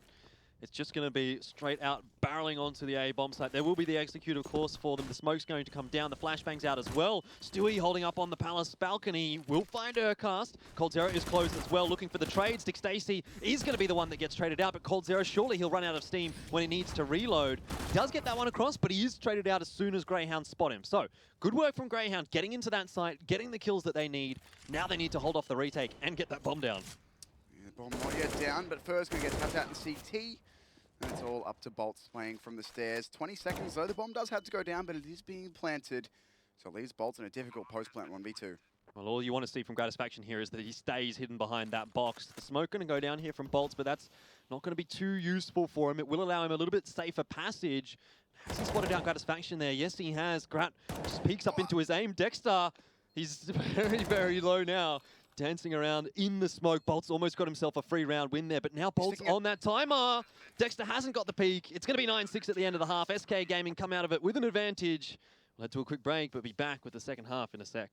It's just going to be straight out barreling onto the A-bomb site. There will be the execute, of course, for them. The smoke's going to come down. The flashbang's out as well. Stewie holding up on the palace balcony. Will find Urcast. coldzera is close as well, looking for the trade. Stick Stacy is going to be the one that gets traded out, but coldzera, surely he'll run out of steam when he needs to reload. Does get that one across, but he is traded out as soon as Grayhound spot him. So, good work from Grayhound, getting into that site, getting the kills that they need. Now they need to hold off the retake and get that bomb down. Yeah, bomb not yet down, but first going to get tapped out in CT. And it's all up to Bolts playing from the stairs. 20 seconds though, the bomb does have to go down, but it is being planted. So it leaves Bolts in a difficult post-plant 1v2. Well, all you want to see from Gratisfaction here is that he stays hidden behind that box. The smoke going to go down here from Bolts, but that's not going to be too useful for him. It will allow him a little bit safer passage. Has he spotted out Gratisfaction there? Yes, he has. Grat just peeks up into his aim. Dexter, he's very, very low now. Dancing around in the smoke. Bolts almost got himself a free round win there, but now Bolts on that timer. Dexter hasn't got the peak. It's going to be 9-6 at the end of the half. SK Gaming come out of it with an advantage. We'll head to a quick break, but be back with the second half in a sec.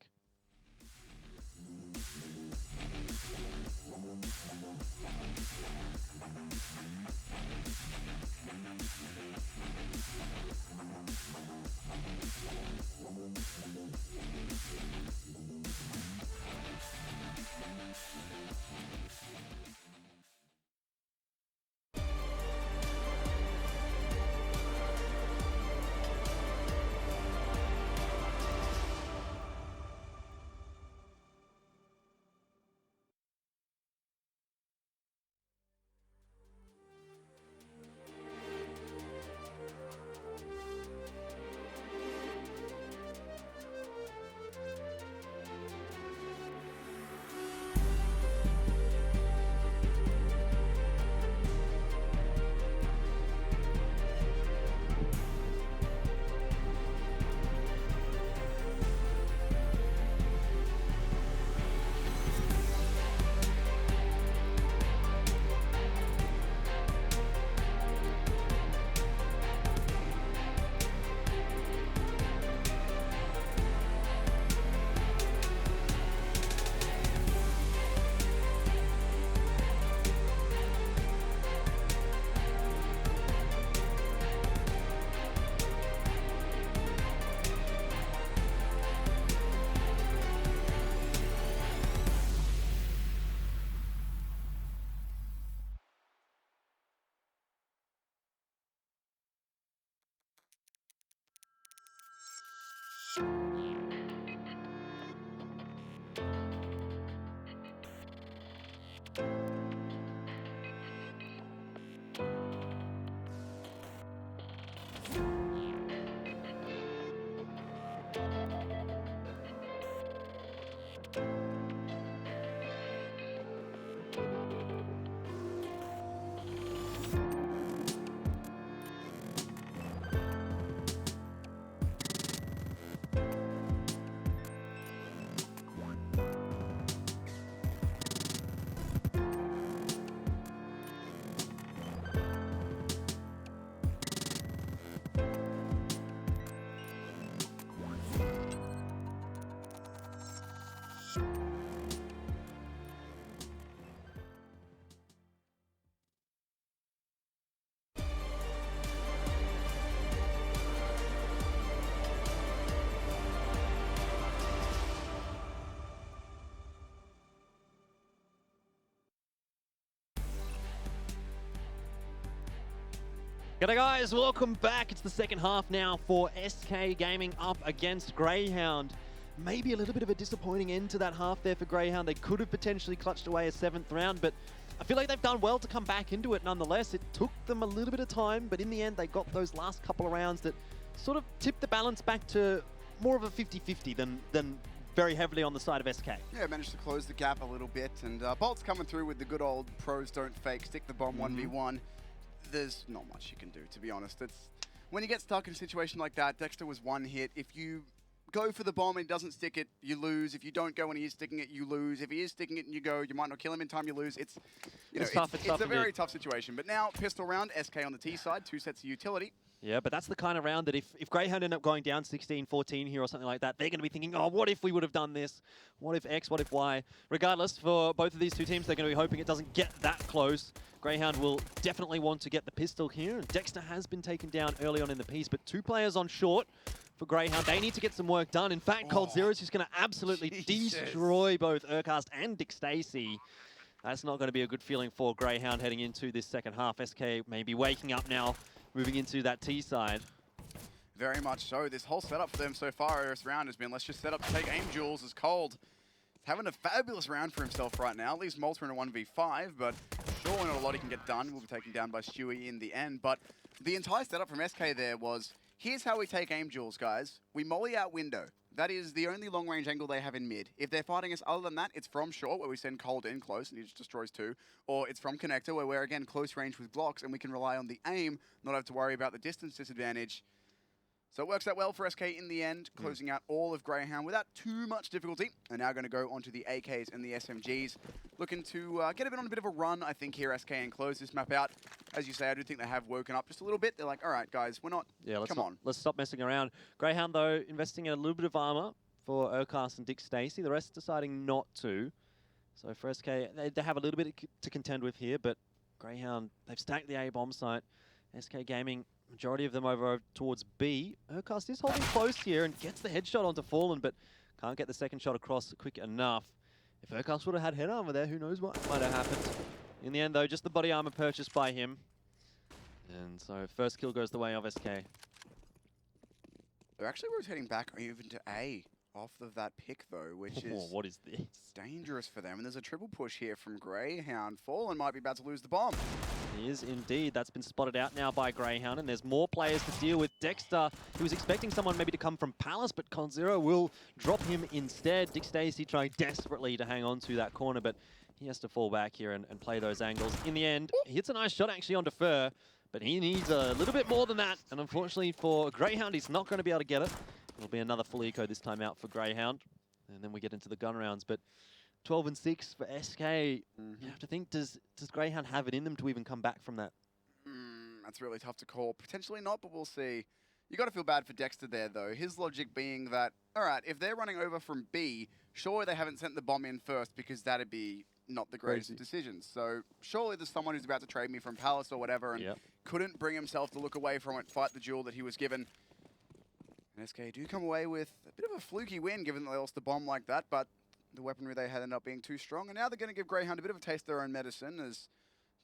G'day guys, welcome back. It's the second half now for SK Gaming up against Grayhound. Maybe a little bit of a disappointing end to that half there for Grayhound. They could have potentially clutched away a 7th round, but I feel like they've done well to come back into it nonetheless. It took them a little bit of time, but in the end they got those last couple of rounds that sort of tipped the balance back to more of a 50-50 than very heavily on the side of SK. Yeah, managed to close the gap a little bit, and Bolt's coming through with the good old pros don't fake, stick the bomb 1v1. There's not much you can do, to be honest. It's when you get stuck in a situation like that, Dexter was one hit. If you go for the bomb and he doesn't stick it, you lose. If you don't go and he is sticking it, you lose. If he is sticking it and you go, you might not kill him in time, you lose. It's, you know, it's a very tough situation. But now, pistol round, SK on the T side, 2 sets of utility. Yeah, but that's the kind of round that if Grayhound end up going down 16-14 here or something like that, they're going to be thinking, oh, what if we would have done this? What if X, what if Y? Regardless, for both of these two teams, they're going to be hoping it doesn't get that close. Grayhound will definitely want to get the pistol here. Dexter has been taken down early on in the piece, but 2 players on short for Grayhound. They need to get some work done. In fact, Cold Zero is just going to absolutely destroy both Urcast and Dick Stacey. That's not going to be a good feeling for Grayhound heading into this second half. SK may be waking up now, moving into that T side. Very much so. This whole setup for them so far this round has been, let's just set up to take aim duels as Cold. Having a fabulous round for himself right now. Leaves Malta in a 1v5, but sure not a lot he can get done. Will be taken down by Stewie in the end. But the entire setup from SK there was, here's how we take aim duels, guys. We molly out window. That is the only long-range angle they have in mid. If they're fighting us other than that, it's from short, where we send Cold in close, and he just destroys 2. Or it's from connector, where we're, again, close range with blocks, and we can rely on the aim, not have to worry about the distance disadvantage. So it works out well for SK in the end, closing out all of Grayhound without too much difficulty. And now going to go onto the AKs and the SMGs. Looking to get a bit on a bit of a run, I think, here, SK, and close this map out. As you say, I do think they have woken up just a little bit. They're like, all right, guys, we're not, let's stop messing around. Grayhound, though, investing in a little bit of armor for Urcast and Dick Stacey. The rest deciding not to. So for SK, they have a little bit to contend with here, but Grayhound, they've stacked the A bomb site. SK Gaming, majority of them over towards B. Urcast is holding close here and gets the headshot onto Fallen, but can't get the second shot across quick enough. If Urcast would have had head armor there, who knows what might have happened. In the end, though, just the body armor purchased by him. And so first kill goes the way of SK. They're actually rotating back even to A off of that pick, though, which is what is this? Dangerous for them. And there's a triple push here from Grayhound. Fallen might be about to lose the bomb. He is indeed. That's been spotted out now by Grayhound, and there's more players to deal with. Dexter, he was expecting someone maybe to come from Palace, but Cold Zero will drop him instead. Dick Stacey trying desperately to hang on to that corner, but he has to fall back here and play those angles. In the end, he hits a nice shot actually onto Fur, but he needs a little bit more than that, and unfortunately for Grayhound, he's not going to be able to get it. It'll be another full eco this time out for Grayhound, and then we get into the gun rounds, but 12 and 6 for SK. You have to think, does Grayhound have it in them to even come back from that? That's really tough to call. Potentially not, but we'll see. You got to feel bad for Dexter there, though. His logic being that, all right, if they're running over from B, sure they haven't sent the bomb in first because that'd be not the greatest decision. So surely there's someone who's about to trade me from Palace or whatever and couldn't bring himself to look away from it, fight the duel that he was given. And SK do come away with a bit of a fluky win, given that they lost the bomb like that, but the weaponry they had ended up being too strong, and now they're going to give Grayhound a bit of a taste of their own medicine as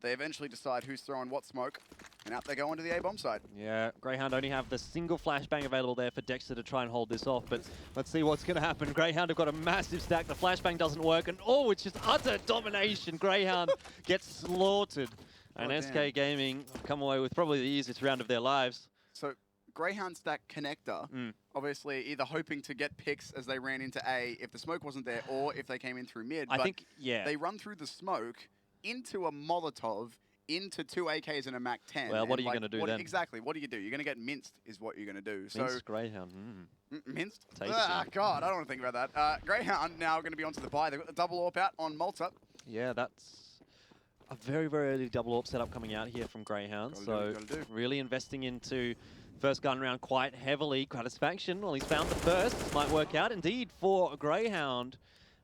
they eventually decide who's throwing what smoke, and out they go onto the A-bomb side. Yeah, Grayhound only have the single flashbang available there for Dexter to try and hold this off, but let's see what's going to happen. Grayhound have got a massive stack, the flashbang doesn't work, and oh, it's just utter domination. Grayhound gets slaughtered, and SK Gaming come away with probably the easiest round of their lives. So Grayhound stack connector, obviously either hoping to get picks as they ran into A if the smoke wasn't there, or if they came in through mid. I think, yeah. They run through the smoke into a Molotov, into 2 AKs and a MAC-10. Well, what are you going to do then? Exactly, what do you do? You're going to get minced is what you're going to do. Minced Grayhound. Minced? Tasty. Ah, God, I don't want to think about that. Grayhound now going to be onto the buy. They've got the double AWP out on Malta. Yeah, that's a very, very early double AWP setup coming out here from Grayhound. So really investing into first gun round quite heavily. Gratisfaction, well, he's found the first. This might work out indeed for Grayhound,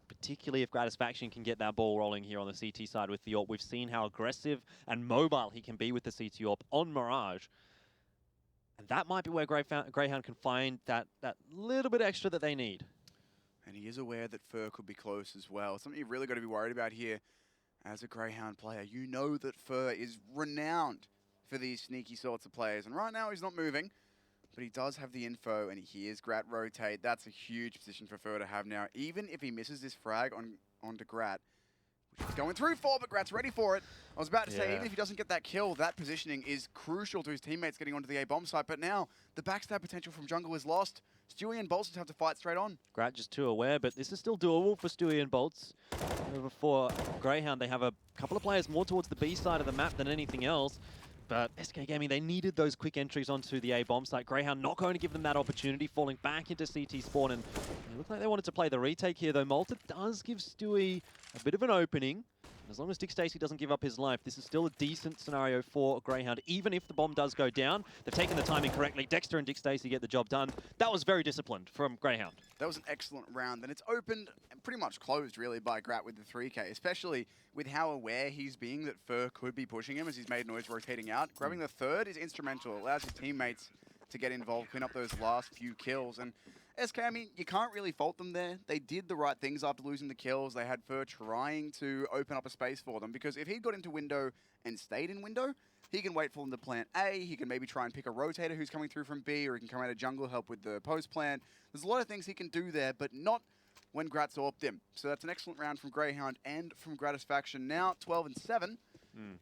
particularly if Gratisfaction can get that ball rolling here on the CT side with the AWP. We've seen how aggressive and mobile he can be with the CT AWP on Mirage. And that might be where Grayhound can find that little bit extra that they need. And he is aware that Fur could be close as well. Something you've really got to be worried about here as a Grayhound player. You know that Fur is renowned for these sneaky sorts of players. And right now he's not moving, but he does have the info, and he hears Grat rotate. That's a huge position for Fur to have now. Even if he misses this frag onto Grat, which he's going through for, but Grat's ready for it. I was about to say, even if he doesn't get that kill, that positioning is crucial to his teammates getting onto the A bomb site. But now, the backstab potential from jungle is lost. Stewie and Bolts just have to fight straight on. Grat just too aware, but this is still doable for Stewie and Bolts. Over for Grayhound, they have a couple of players more towards the B side of the map than anything else. But SK Gaming, they needed those quick entries onto the A bomb site. Grayhound not going to give them that opportunity, falling back into CT spawn. And it looked like they wanted to play the retake here, though. Malta does give Stewie a bit of an opening. As long as Dick Stacey doesn't give up his life, this is still a decent scenario for Grayhound. Even if the bomb does go down, they've taken the timing correctly. Dexter and Dick Stacey get the job done. That was very disciplined from Grayhound. That was an excellent round, and it's opened and pretty much closed, really, by Grat with the 3K, especially with how aware he's being that Fur could be pushing him as he's made noise rotating out. Grabbing the third is instrumental. It allows his teammates to get involved, clean up those last few kills. And SK, I mean, you can't really fault them there. They did the right things after losing the kills. They had Fur trying to open up a space for them, because if he'd got into window and stayed in window, he can wait for them to plant A, he can maybe try and pick a rotator who's coming through from B, or he can come out of jungle, help with the post plant. There's a lot of things he can do there, but not when Grat's AWP'd him. So that's an excellent round from Grayhound and from Gratisfaction. Now 12-7,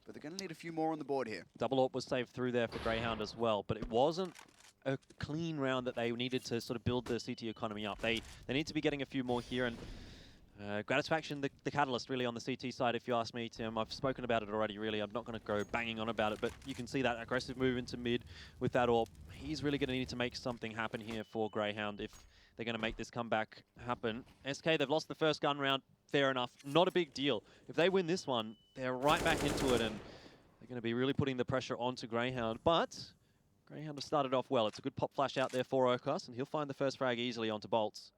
but they're going to need a few more on the board here. Double AWP was saved through there for Grayhound as well, but it wasn't a clean round that they needed to sort of build the CT economy up. They need to be getting a few more here, and Gratisfaction, the catalyst really on the CT side, if you ask me, Tim. I've spoken about it already, really. I'm not going to go banging on about it, but you can see that aggressive move into mid with that AWP. He's really going to need to make something happen here for Grayhound if they're going to make this comeback happen. SK, they've lost the first gun round. Fair enough. Not a big deal. If they win this one, they're right back into it, and they're going to be really putting the pressure onto Grayhound. But Grayhound has started off well. It's a good pop flash out there for Okas, and he'll find the first frag easily onto Bolts.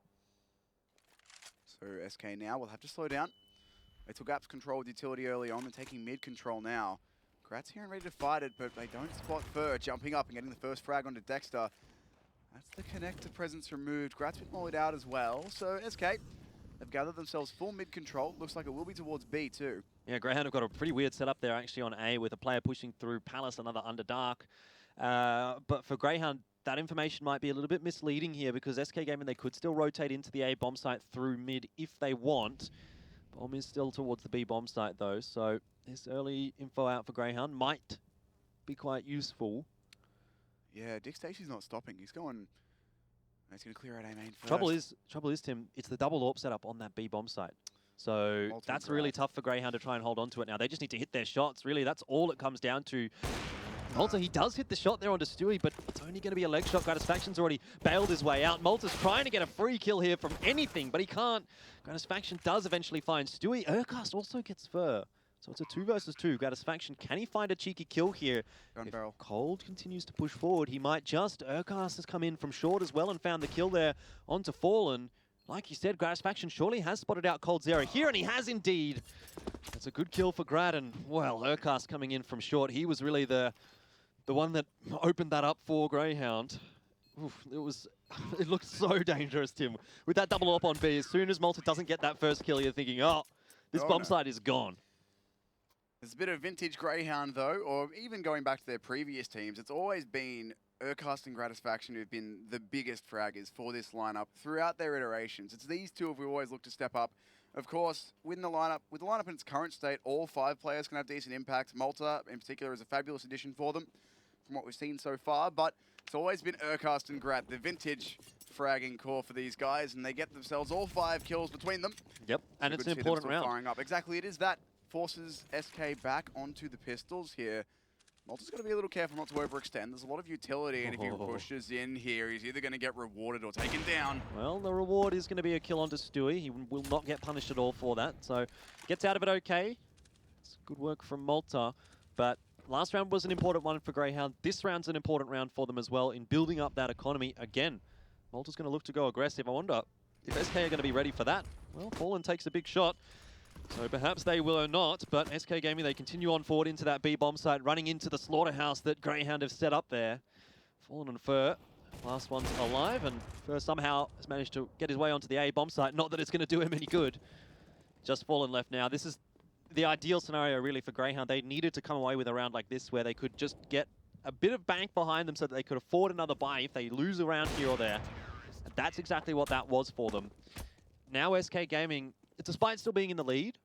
So SK now will have to slow down. They took Apps control with utility early on. They're taking mid control now. Grat's here and ready to fight it, but they don't spot Fur jumping up and getting the first frag onto Dexter. That's the connector presence removed. Grat's been mollied out as well. So SK, they've gathered themselves full mid control. Looks like it will be towards B too. Yeah, Grayhound have got a pretty weird setup there actually on A, with a player pushing through Palace, another under Dark. But for Grayhound, that information might be a little bit misleading here, because SK Gaming, they could still rotate into the A bomb site through mid if they want. Bomb is still towards the B bomb site though, so this early info out for Grayhound might be quite useful. Yeah, Dick Stacey's not stopping. He's going to clear out A main first. Trouble is, Tim, it's the double AWP setup on that B bomb site. So that's really tough for Grayhound to try and hold on to it now. They just need to hit their shots, really. That's all it comes down to. Malta, he does hit the shot there onto Stewie, but it's only going to be a leg shot. Gratisfaction's already bailed his way out. Malta's trying to get a free kill here from anything, but he can't. Gratisfaction does eventually find Stewie. Urcast also gets Fur. So it's a 2 versus 2. Gratisfaction, can he find a cheeky kill here? Gun If barrel. Cold continues to push forward, he might just. Urcast has come in from short as well and found the kill there onto Fallen. Like you said, Gratisfaction surely has spotted out Cold Zero here, and he has indeed. That's a good kill for Grat, and well, Urcast coming in from short. He was really the one that opened that up for Grayhound. Oof, it looked so dangerous, Tim. With that double AWP on B, as soon as Malta doesn't get that first kill, you're thinking, oh, this bomb site is gone. There's a bit of vintage Grayhound, though, or even going back to their previous teams, it's always been Urcast and Gratisfaction who've been the biggest fraggers for this lineup throughout their iterations. It's these two who always look to step up. Of course, with the lineup in its current state, all 5 players can have decent impact. Malta, in particular, is a fabulous addition for them from what we've seen so far, but it's always been Urcast and Grat, the vintage fragging core for these guys, and they get themselves all 5 kills between them. Yep, and it's an important round. Firing up. Exactly, it is that. Forces SK back onto the pistols here. Malta's got to be a little careful not to overextend. There's a lot of utility, and if he pushes in here, he's either going to get rewarded or taken down. Well, the reward is going to be a kill onto Stewie. He will not get punished at all for that, so gets out of it okay. It's good work from Malta, but last round was an important one for Grayhound. This round's an important round for them as well in building up that economy again. Malta's going to look to go aggressive. I wonder if SK are going to be ready for that. Well, Fallen takes a big shot. So perhaps they will or not, but SK Gaming, they continue on forward into that B bomb site, running into the slaughterhouse that Grayhound have set up there. Fallen and Fur, last one's alive, and Fur somehow has managed to get his way onto the A bomb site. Not that it's going to do him any good. Just Fallen left now. This is the ideal scenario really for Grayhound. They needed to come away with a round like this where they could just get a bit of bank behind them so that they could afford another buy if they lose a round here or there. And that's exactly what that was for them. Now SK Gaming, despite still being in the lead,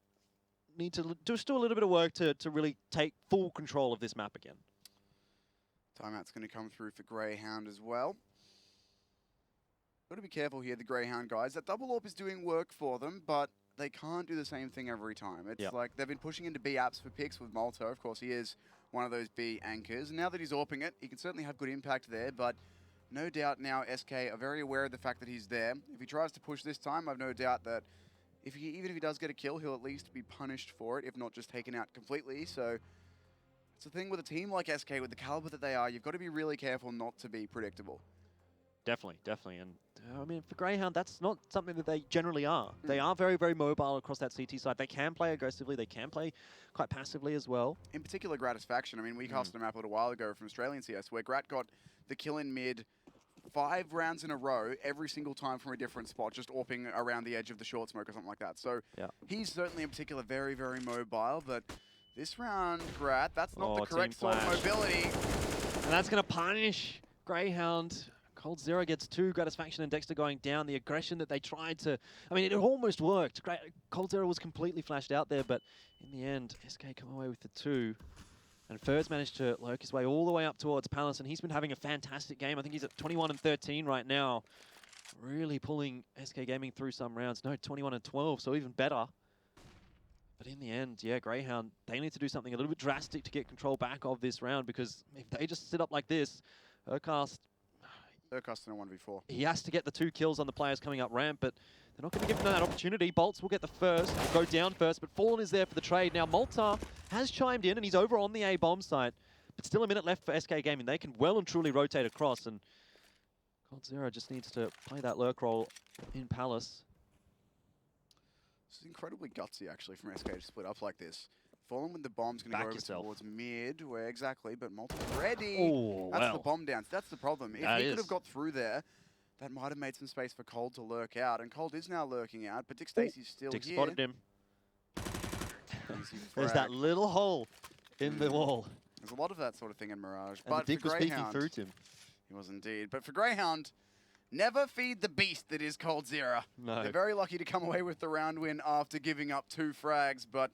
need to just do a little bit of work to really take full control of this map again. Timeout's going to come through for Grayhound as well. Got to be careful here, the Grayhound guys. That double AWP is doing work for them, but they can't do the same thing every time. It's like they've been pushing into B apps for picks with Malta. Of course, he is one of those B anchors. And now that he's AWPing it, he can certainly have good impact there, but no doubt now SK are very aware of the fact that he's there. If he tries to push this time, I've no doubt that even if he does get a kill, he'll at least be punished for it, if not just taken out completely. So it's the thing with a team like SK, with the caliber that they are, you've got to be really careful not to be predictable. Definitely, definitely. And I mean, for Grayhound, that's not something that they generally are. They are very, very mobile across that CT side. They can play aggressively. They can play quite passively as well. In particular, Gratisfaction. I mean, we cast a map a little while ago from Australian CS where Grat got the kill in mid 5 rounds in a row, every single time from a different spot, just AWPing around the edge of the short smoke or something like that. So he's certainly in particular very, very mobile, but this round, Grat, that's not the correct sort of mobility. And that's going to punish Grayhound. coldzera gets 2, Gratisfaction and Dexter going down. The aggression that they tried to... I mean, it almost worked. coldzera was completely flashed out there, but in the end, SK come away with the 2. And Furs managed to lurk his way all the way up towards Palace, and he's been having a fantastic game. I think he's at 21 and 13 right now. Really pulling SK Gaming through some rounds. No, 21 and 12, so even better. But in the end, yeah, Grayhound, they need to do something a little bit drastic to get control back of this round, because if they just sit up like this, Urcast in a 1v4. He has to get the 2 kills on the players coming up ramp, but they're not going to give him that opportunity. Bolts will get the first, go down first, but Fallen is there for the trade. Now, Malta has chimed in, and he's over on the A bomb site, but still a minute left for SK Gaming. They can well and truly rotate across, and coldzera just needs to play that lurk role in Palace. This is incredibly gutsy, actually, from SK to split up like this. Fallen with the bomb's going to go over towards mid, where exactly, but Malta's ready. Oh, that's the bomb down. That's the problem. If he could have got through there, that might have made some space for Cold to lurk out, and Cold is now lurking out, but Dick Stacey's still Dick here. Spotted him. There's that little hole in the wall. There's a lot of that sort of thing in Mirage. And but Dick for was Grayhound, speaking through to him. He was indeed. But for Grayhound, never feed the beast that is coldzera. No. They're very lucky to come away with the round win after giving up 2 frags, but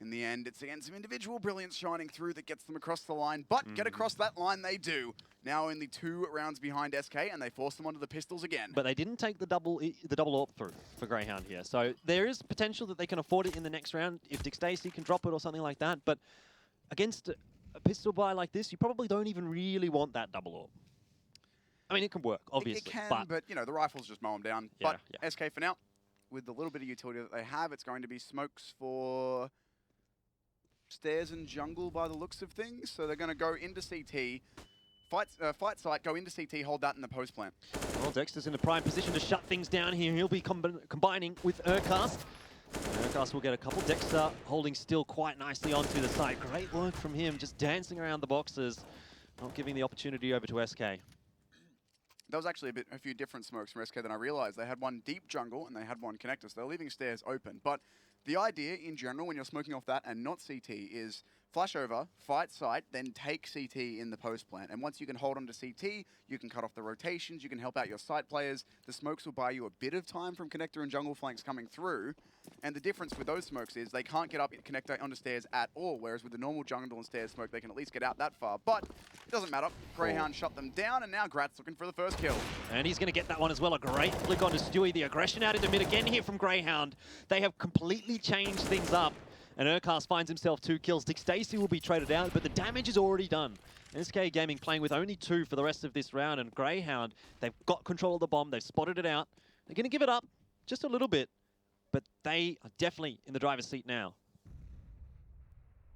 in the end, it's again some individual brilliance shining through that gets them across the line. But get across that line they do. Now only 2 rounds behind SK, and they force them onto the pistols again. But they didn't take the double AWP through for Grayhound here. So there is potential that they can afford it in the next round if Dick Stacey can drop it or something like that. But against a pistol buy like this, you probably don't even really want that double AWP. I mean, it can work, obviously. It can, but you know, the rifles just mow them down. Yeah, but SK for now, with the little bit of utility that they have, it's going to be smokes for stairs and jungle by the looks of things. So they're going to go into CT, fight site, go into CT, hold that in the post plant. Well, Dexter's in a prime position to shut things down here. He'll be combining with Urcast. Urcast will get a couple. Dexter holding still quite nicely onto the site. Great work from him, just dancing around the boxes, not giving the opportunity over to SK. That was actually a few different smokes from SK than I realized. They had one deep jungle and they had one connector, so they're leaving stairs open. But the idea in general when you're smoking off that and not CT is flash over, fight site, then take CT in the post plant. And once you can hold on to CT, you can cut off the rotations, you can help out your site players. The smokes will buy you a bit of time from connector and jungle flanks coming through. And the difference with those smokes is they can't get up connector onto stairs at all, whereas with the normal jungle and stairs smoke, they can at least get out that far. But it doesn't matter. Grayhound shut them down, and now Grat's looking for the first kill. And he's going to get that one as well. A great flick onto Stewie. The aggression out into mid again here from Grayhound. They have completely changed things up. And Urcast finds himself 2 kills. Dick Stacey will be traded out, but the damage is already done. SK Gaming playing with only 2 for the rest of this round, and Grayhound, they've got control of the bomb. They've spotted it out. They're going to give it up just a little bit, but they are definitely in the driver's seat now.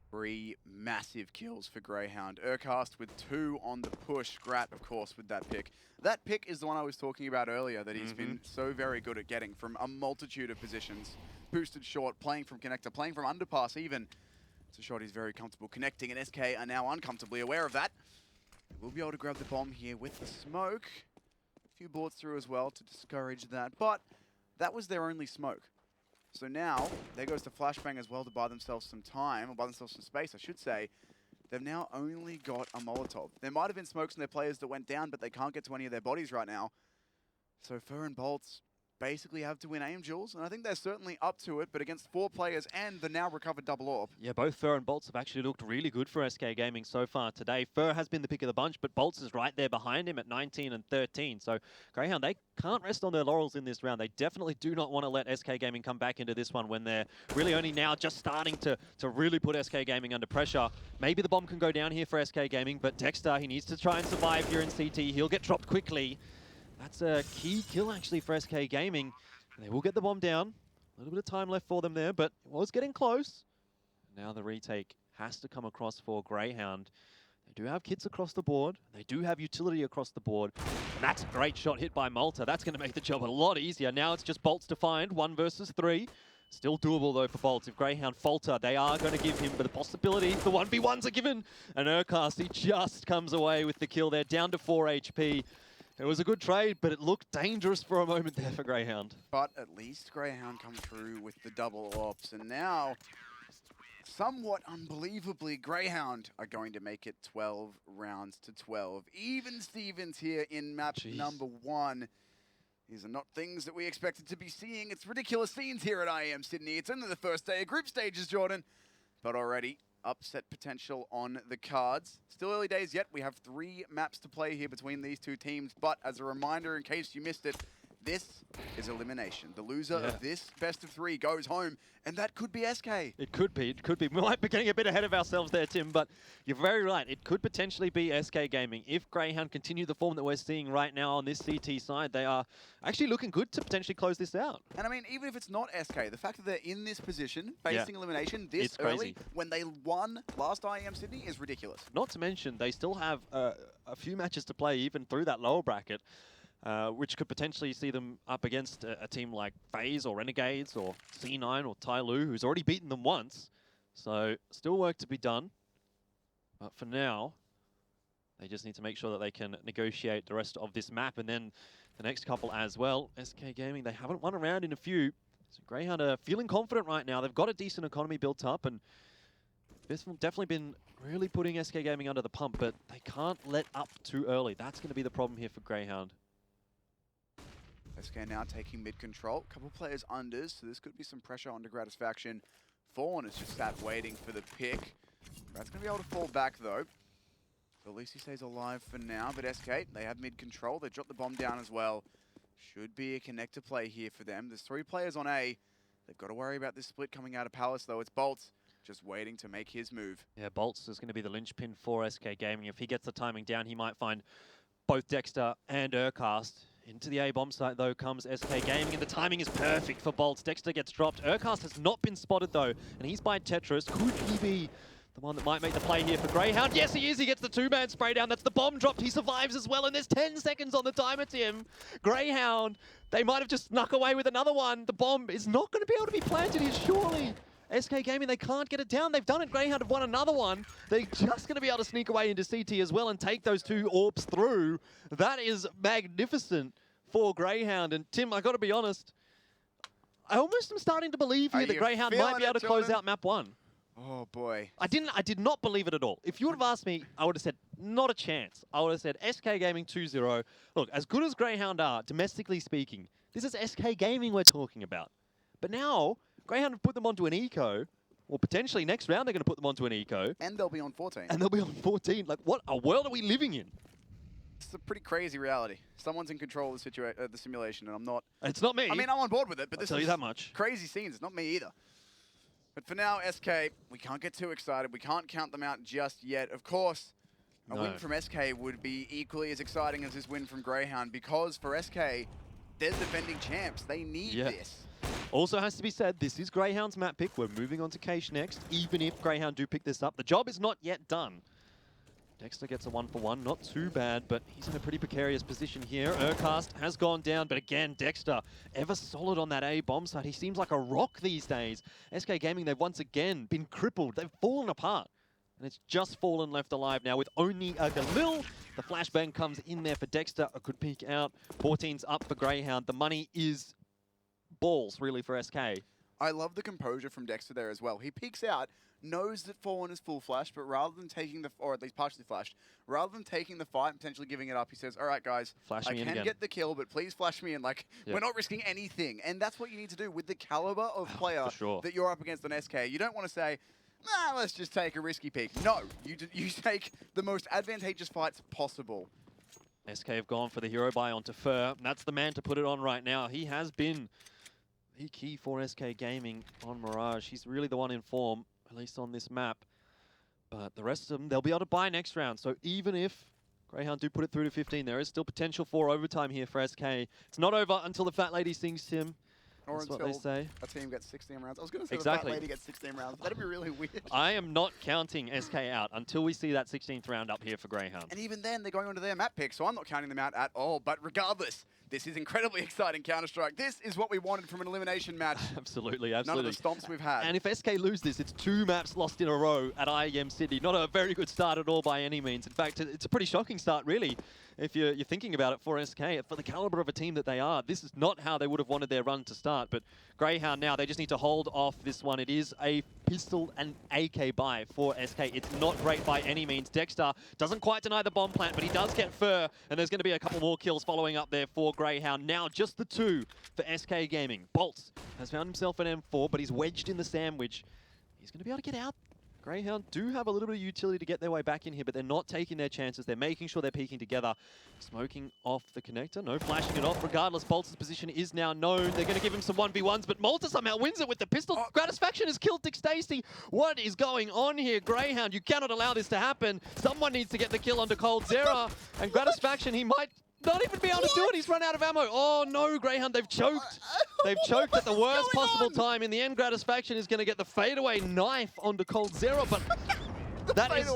3 massive kills for Grayhound. Urcast with 2 on the push. Grat, of course, with that pick. That pick is the one I was talking about earlier that he's been so very good at getting from a multitude of positions. Boosted short, playing from connector, playing from underpass even. It's a shot he's very comfortable connecting, and SK are now uncomfortably aware of that. We'll be able to grab the bomb here with the smoke. A few bullets through as well to discourage that, but that was their only smoke. So now, there goes the Flashbang as well to buy themselves some time, or buy themselves some space, I should say. They've now only got a Molotov. There might have been smokes in their players that went down, but they can't get to any of their bodies right now. So Fur and Bolts basically have to win aim duels, and I think they're certainly up to it, but against 4 players and the now recovered double orb. Yeah, both Fur and Bolts have actually looked really good for SK Gaming so far today. Fur has been the pick of the bunch, but Bolts is right there behind him at 19 and 13. So Grayhound, they can't rest on their laurels in this round. They definitely do not want to let SK Gaming come back into this one when they're really only now just starting to really put SK Gaming under pressure. Maybe the bomb can go down here for SK Gaming, but Dexter, he needs to try and survive here in CT. He'll get dropped quickly. That's a key kill actually for SK Gaming. They will get the bomb down. A little bit of time left for them there, but it was getting close. Now the retake has to come across for Grayhound. They do have kits across the board. They do have utility across the board. And that's a great shot hit by Malta. That's going to make the job a lot easier. Now it's just Bolts to find, 1 versus 3. Still doable though for Bolts. If Grayhound falter, they are going to give him the possibility. The 1v1s are given. And Urcast, he just comes away with the kill there, down to 4 HP. It was a good trade, but it looked dangerous for a moment there for Grayhound. But at least Grayhound come through with the double ops, and now, somewhat unbelievably, Grayhound are going to make it 12 rounds to 12. Even Stevens here in map number 1. These are not things that we expected to be seeing. It's ridiculous scenes here at IEM Sydney. It's only the first day of group stages, Jordan, but already upset potential on the cards. Still early days yet. We have 3 maps to play here between these 2 teams. But as a reminder, in case you missed it, this is elimination. The loser of this best of 3 goes home, and that could be SK. It could be. It could be. We might be getting a bit ahead of ourselves there, Tim, but you're very right. It could potentially be SK Gaming. If Grayhound continue the form that we're seeing right now on this CT side, they are actually looking good to potentially close this out. And I mean, even if it's not SK, the fact that they're in this position, facing elimination this It's early, crazy. when they won last IEM Sydney, is ridiculous. Not to mention, they still have a few matches to play even through that lower bracket. Which could potentially see them up against a team like FaZe or Renegades or C9 or Tyloo, who's already beaten them once. So still work to be done. But for now, they just need to make sure that they can negotiate the rest of this map and then the next couple as well. SK Gaming, they haven't won a round in a few. So Grayhound are feeling confident right now. They've got a decent economy built up, and this will definitely been really putting SK Gaming under the pump, but they can't let up too early. That's going to be the problem here for Grayhound. SK now taking mid control. Couple players unders, so this could be some pressure onto Gratisfaction. Fawn is just sat waiting for the pick. That's going to be able to fall back though. So at least he stays alive for now. But SK, they have mid control. They drop the bomb down as well. Should be a connector play here for them. There's 3 players on A. They've got to worry about this split coming out of Palace though. It's Bolts just waiting to make his move. Yeah, Bolts is going to be the linchpin for SK Gaming. If he gets the timing down, he might find both Dexter and Urcast. Into the A-bomb site, though, comes SK Gaming, and the timing is perfect for Bolts. Dexter gets dropped. Urcast has not been spotted, though, and he's by Tetris. Could he be the one that might make the play here for Grayhound? Yes, he is. He gets the 2-man spray down. That's the bomb dropped. He survives as well, and there's 10 seconds on the timer, Tim. Grayhound, they might have just snuck away with another one. The bomb is not going to be able to be planted here, surely. SK Gaming, they can't get it down. They've done it. Grayhound have won another one. They're just going to be able to sneak away into CT as well and take those 2 orbs through. That is magnificent for Grayhound. And Tim, I got to be honest, I almost am starting to believe here that Grayhound might be able to close out map 1. Oh boy. I did not believe it at all. If you would have asked me, I would have said, not a chance. I would have said SK Gaming 2-0. Look, as good as Grayhound are, domestically speaking, this is SK Gaming we're talking about. But now, Grayhound have put them onto an eco, or potentially next round they're going to put them onto an eco. And they'll be on 14. And they'll be on 14. Like, what a world are we living in? It's a pretty crazy reality. Someone's in control of the simulation, and I'm not. It's not me. I mean, I'm on board with it, but I'll this tell is you that much. Crazy scenes. It's not me either. But for now, SK, we can't get too excited. We can't count them out just yet. Of course, a win from SK would be equally as exciting as this win from Grayhound, because for SK, they're defending champs. They need this. Also has to be said, this is Grayhound's map pick. We're moving on to Cache next. Even if Grayhound do pick this up, the job is not yet done. Dexter gets a 1-for-1, not too bad, but he's in a pretty precarious position here. Urcast has gone down, but again, Dexter, ever solid on that A-bomb side. He seems like a rock these days. SK Gaming, they've once again been crippled. They've fallen apart. And it's just Fallen left alive now with only a Galil. The flashbang comes in there for Dexter. A good peek out. 14's up for Grayhound. The money is balls, really, for SK. I love the composure from Dexter there as well. He peeks out, knows that Fallen is full flash, but rather than taking the, or at least partially flashed, rather than taking the fight and potentially giving it up, he says, all right, guys, Flash I me in can again. get the kill, but please flash me in. Like, Yep. we're not risking anything. And that's what you need to do with the caliber of player for sure. that you're up against on SK. You don't want to say, nah, let's just take a risky peek. No, you take the most advantageous fights possible. SK have gone for the hero buy onto Fur. That's the man to put it on right now. He has been the key for SK Gaming on Mirage. He's really the one in form, at least on this map. But the rest of them, they'll be able to buy next round. So even if Grayhound do put it through to 15, there is still potential for overtime here for SK. It's not over until the fat lady sings Tim. Or That's until what they say. a team gets 16 rounds. I was going to say Exactly. the fat lady gets 16 rounds. That'd be really weird. I am not counting SK out until we see that 16th round up here for Grayhound. And even then, they're going onto their map pick, so I'm not counting them out at all. But regardless, this is incredibly exciting Counter-Strike. This is what we wanted from an elimination match. Absolutely, None absolutely. of the stomps we've had. And if SK lose this, it's 2 maps lost in a row at IEM Sydney. Not a very good start at all by any means. In fact, it's a pretty shocking start, really, if you're thinking about it for SK. For the caliber of a team that they are, this is not how they would have wanted their run to start. But Grayhound now, they just need to hold off this one. It is a pistol and AK buy for SK. It's not great by any means. Dexter doesn't quite deny the bomb plant, but he does get Fur, and there's going to be a couple more kills following up there for Grayhound. Now just the 2 for SK Gaming. Bolts has found himself an M4, but he's wedged in the sandwich. He's going to be able to get out. Grayhound do have a little bit of utility to get their way back in here, but they're not taking their chances. They're making sure they're peeking together. Smoking off the connector. No flashing it off. Regardless, Bolt's position is now known. They're going to give him some 1v1s, but Malta somehow wins it with the pistol. Gratisfaction has killed Dick Stacey. What is going on here, Grayhound? You cannot allow this to happen. Someone needs to get the kill onto Cold Zera. And Gratisfaction, he might not even be able to do it. He's run out of ammo. Oh no, Grayhound, they've choked. They've choked at the worst possible time. In the end, Gratisfaction is going to get the fadeaway knife onto Cold Zera, but that is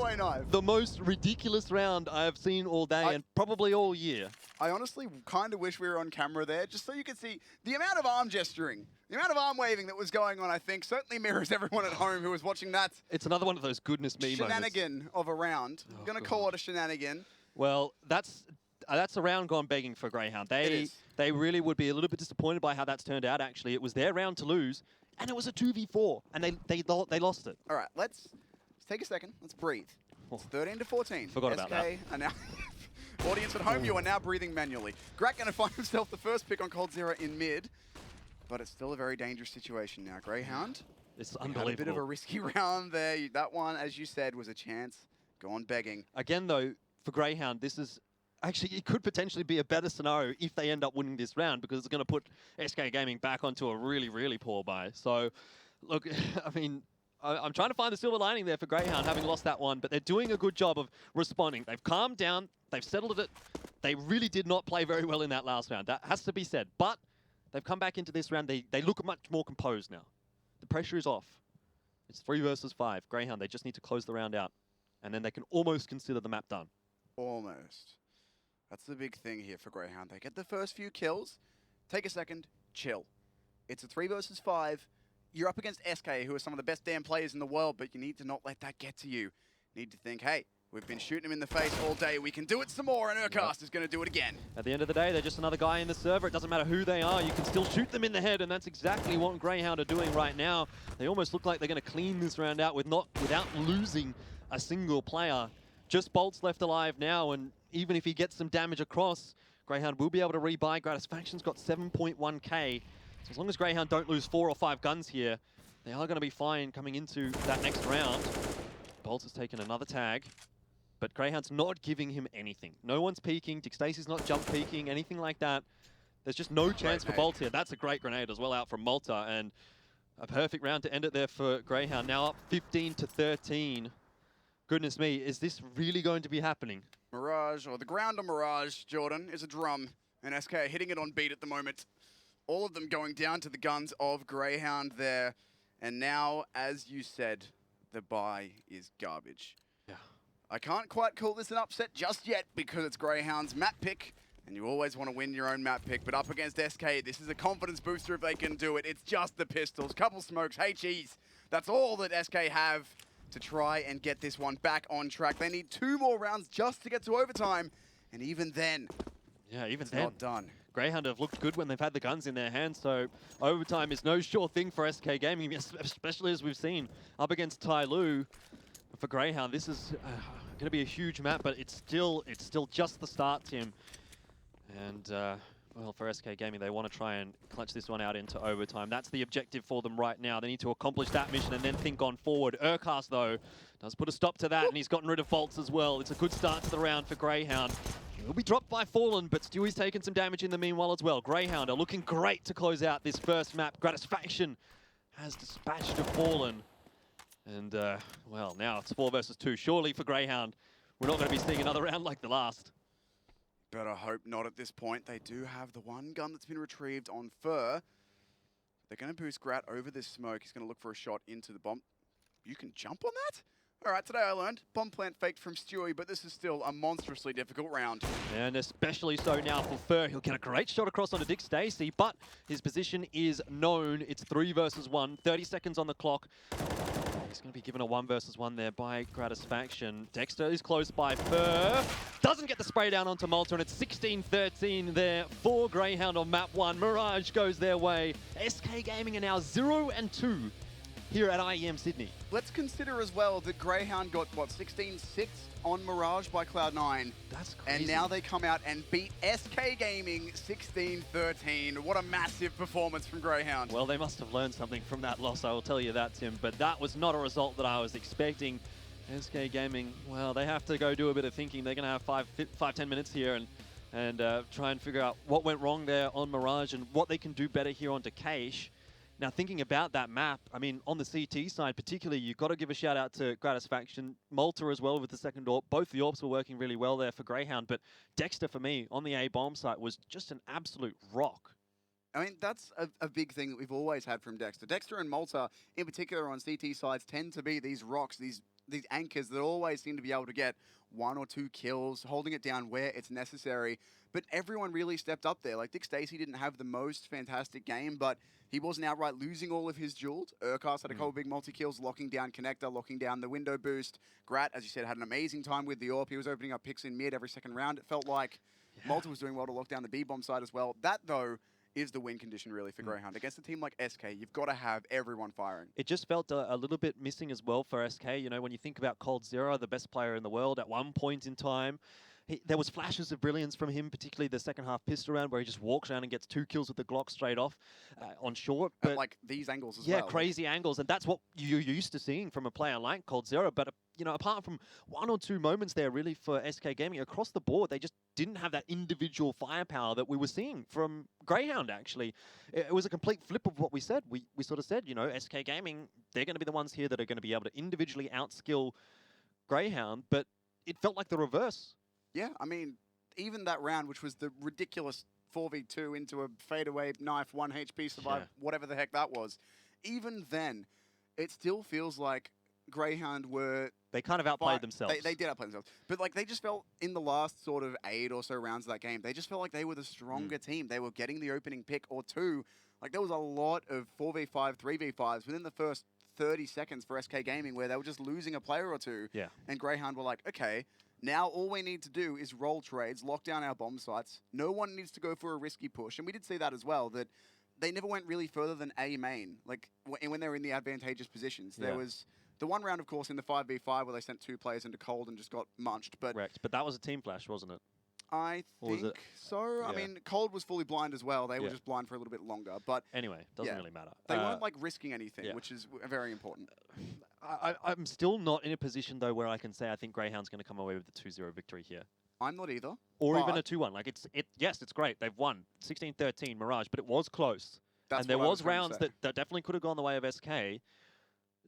the most ridiculous round I have seen all day and probably all year. I honestly kind of wish we were on camera there, just so you could see the amount of arm gesturing, the amount of arm waving that was going on, I think, certainly mirrors everyone at home who was watching that. It's another one of those goodness me moments. Shenanigan of a round. I'm going to call it a shenanigan. Well, that's a round gone begging for Grayhound. They really would be a little bit disappointed by how that's turned out, actually. It was their round to lose, and it was a 2v4, and they lost it. All right, let's take a second. Let's breathe. It's 13-14. Forgot about that. Are now audience at home, you are now breathing manually. Grak going to find himself the first pick on Cold Zera in mid, but it's still a very dangerous situation now. Grayhound, it's had unbelievable. a bit of a risky round there. That one, as you said, was a chance. Gone begging. Again, though, for Grayhound, this is actually, it could potentially be a better scenario if they end up winning this round, because it's going to put SK Gaming back onto a really, really poor buy. So, look, I mean, I'm trying to find the silver lining there for Grayhound, having lost that one, but they're doing a good job of responding. They've calmed down. They've settled it. They really did not play very well in that last round. That has to be said. But they've come back into this round. They look much more composed now. The pressure is off. It's 3 versus 5. Grayhound, they just need to close the round out, and then they can almost consider the map done. Almost. That's the big thing here for Grayhound. They get the first few kills. Take a second. Chill. It's a 3 versus 5. You're up against SK, who are some of the best damn players in the world, but you need to not let that get to you. You need to think, hey, we've been shooting him in the face all day. We can do it some more, and Urcast is going to do it again. At the end of the day, they're just another guy in the server. It doesn't matter who they are. You can still shoot them in the head, and that's exactly what Grayhound are doing right now. They almost look like they're going to clean this round out without losing a single player. Just Bolt's left alive now, and even if he gets some damage across, Grayhound will be able to rebuy. Gratisfaction's got 7.1k. So as long as Grayhound don't lose 4 or 5 guns here, they are going to be fine coming into that next round. Bolt has taken another tag, but Grayhound's not giving him anything. No one's peeking. Dick Stacey's not jump peeking, anything like that. There's just no chance for Bolt here. That's a great grenade as well out from Malta, and a perfect round to end it there for Grayhound. Now up 15-13. Goodness me, is this really going to be happening? Mirage, or the ground on Mirage, Jordan, is a drum, and SK are hitting it on beat at the moment. All of them going down to the guns of Grayhound there. And now, as you said, the buy is garbage. Yeah. I can't quite call this an upset just yet because it's Grayhound's map pick, and you always want to win your own map pick. But up against SK, this is a confidence booster if they can do it. It's just the pistols, couple smokes, hey cheese. That's all that SK have to try and get this one back on track. They need 2 more rounds just to get to overtime, and even then, Yeah, even it's then. not done. Grayhound have looked good when they've had the guns in their hands, so overtime is no sure thing for SK Gaming, especially as we've seen up against Tai Lu. For Grayhound, this is going to be a huge map, but it's still just the start, Tim. And well, for SK Gaming, they want to try and clutch this one out into overtime. That's the objective for them right now. They need to accomplish that mission and then think on forward. Urcast, though, does put a stop to that, and he's gotten rid of Volts as well. It's a good start to the round for Grayhound. He'll be dropped by Fallen, but Stewie's taken some damage in the meanwhile as well. Grayhound are looking great to close out this first map. Gratisfaction has dispatched a Fallen. And, well, now it's 4 versus 2. Surely for Grayhound, we're not going to be seeing another round like the last. Better hope not at this point. They do have the one gun that's been retrieved on Fur. They're going to boost Grat over this smoke. He's going to look for a shot into the bomb. You can jump on that? All right, today I learned bomb plant faked from Stewie, but this is still a monstrously difficult round. And especially so now for Fur. He'll get a great shot across onto Dick Stacey, but his position is known. It's 3 versus 1, 30 seconds on the clock. He's going to be given a 1 versus 1 there by Gratisfaction. Dexter is close by Fur. Doesn't get the spray down onto Malta, and it's 16-13 there for Grayhound on map 1. Mirage goes their way. SK Gaming are now 0-2 here at IEM Sydney. Let's consider as well that Grayhound got, what, 16-6 on Mirage by Cloud9. That's crazy. And now they come out and beat SK Gaming 16-13. What a massive performance from Grayhound. Well, they must have learned something from that loss, I will tell you that, Tim. But that was not a result that I was expecting. SK Gaming, well, they have to go do a bit of thinking. They're going to have 5-10 minutes here and try and figure out what went wrong there on Mirage and what they can do better here on Decaish. Now, thinking about that map, I mean, on the CT side particularly, you've got to give a shout out to Gratisfaction. Malta as well with the second AWP. Both the AWPs were working really well there for Grayhound, but Dexter, for me, on the A-bomb site was just an absolute rock. I mean, that's a big thing that we've always had from Dexter. Dexter and Malta, in particular on CT sides, tend to be these rocks, these anchors that always seem to be able to get 1 or 2 kills, holding it down where it's necessary. But everyone really stepped up there. Like, Dick Stacey didn't have the most fantastic game, but he wasn't outright losing all of his duels. Urcast had a couple big multi-kills, locking down Connector, locking down the window boost. Grat, as you said, had an amazing time with the AWP. He was opening up picks in mid every second round. It felt like Malta was doing well to lock down the B-bomb side as well. That, though, is the win condition really for Grayhound. Against a team like SK, you've got to have everyone firing. It just felt a little bit missing as well for SK. You know, when you think about Cold Zero, the best player in the world at one point in time, there was flashes of brilliance from him, particularly the second half pistol round where he just walks around and gets 2 kills with the Glock straight off on short. But and like these angles as well. Yeah, crazy angles. And that's what you're used to seeing from a player like Cold Zero. But, you know, apart from 1 or 2 moments there really for SK Gaming, across the board, they just didn't have that individual firepower that we were seeing from Grayhound, actually. It was a complete flip of what we said. We sort of said, you know, SK Gaming, they're going to be the ones here that are going to be able to individually outskill Grayhound. But it felt like the reverse. Yeah, I mean, even that round, which was the ridiculous 4v2 into a fadeaway knife, 1 HP survive, whatever the heck that was, even then, it still feels like Grayhound were... They kind of outplayed themselves. They did outplay themselves. But like they just felt in the last sort of 8 or so rounds of that game, they just felt like they were the stronger team. They were getting the opening pick or 2. Like there was a lot of 4v5, 3v5s within the first 30 seconds for SK Gaming where they were just losing a player or 2. Yeah. And Grayhound were like, okay, now all we need to do is roll trades, lock down our bomb sites. No one needs to go for a risky push. And we did see that as well, that they never went really further than A main. Like when they were in the advantageous positions. There was the one round, of course, in the 5v5 where they sent 2 players into cold and just got munched. But correct. But that was a team flash, wasn't it? I think so. Yeah. I mean, cold was fully blind as well. They were just blind for a little bit longer. But anyway, doesn't really matter. They weren't like risking anything, which is very important. I'm still not in a position though where I can say I think Grayhound's going to come away with the 2-0 victory here. I'm not either. Or even a 2-1. Like yes, it's great. They've won 16-13 Mirage, but it was close. And there was rounds that definitely could have gone the way of SK.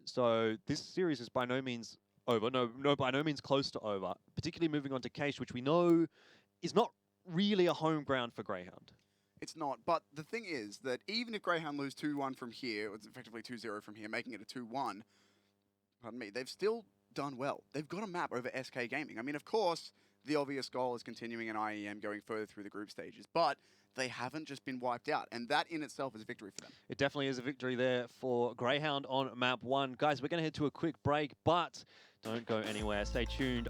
So this series is by no means over. No, by no means close to over. Particularly moving on to Case, which we know is not really a home ground for Grayhound. It's not, but the thing is that even if Grayhound lose 2-1 from here, it's effectively 2-0 from here, making it a 2-1, pardon me, they've still done well. They've got a map over SK Gaming. I mean, of course, the obvious goal is continuing in IEM, going further through the group stages, but they haven't just been wiped out, and that in itself is a victory for them. It definitely is a victory there for Grayhound on map 1. Guys, we're going to head to a quick break, but don't go anywhere. Stay tuned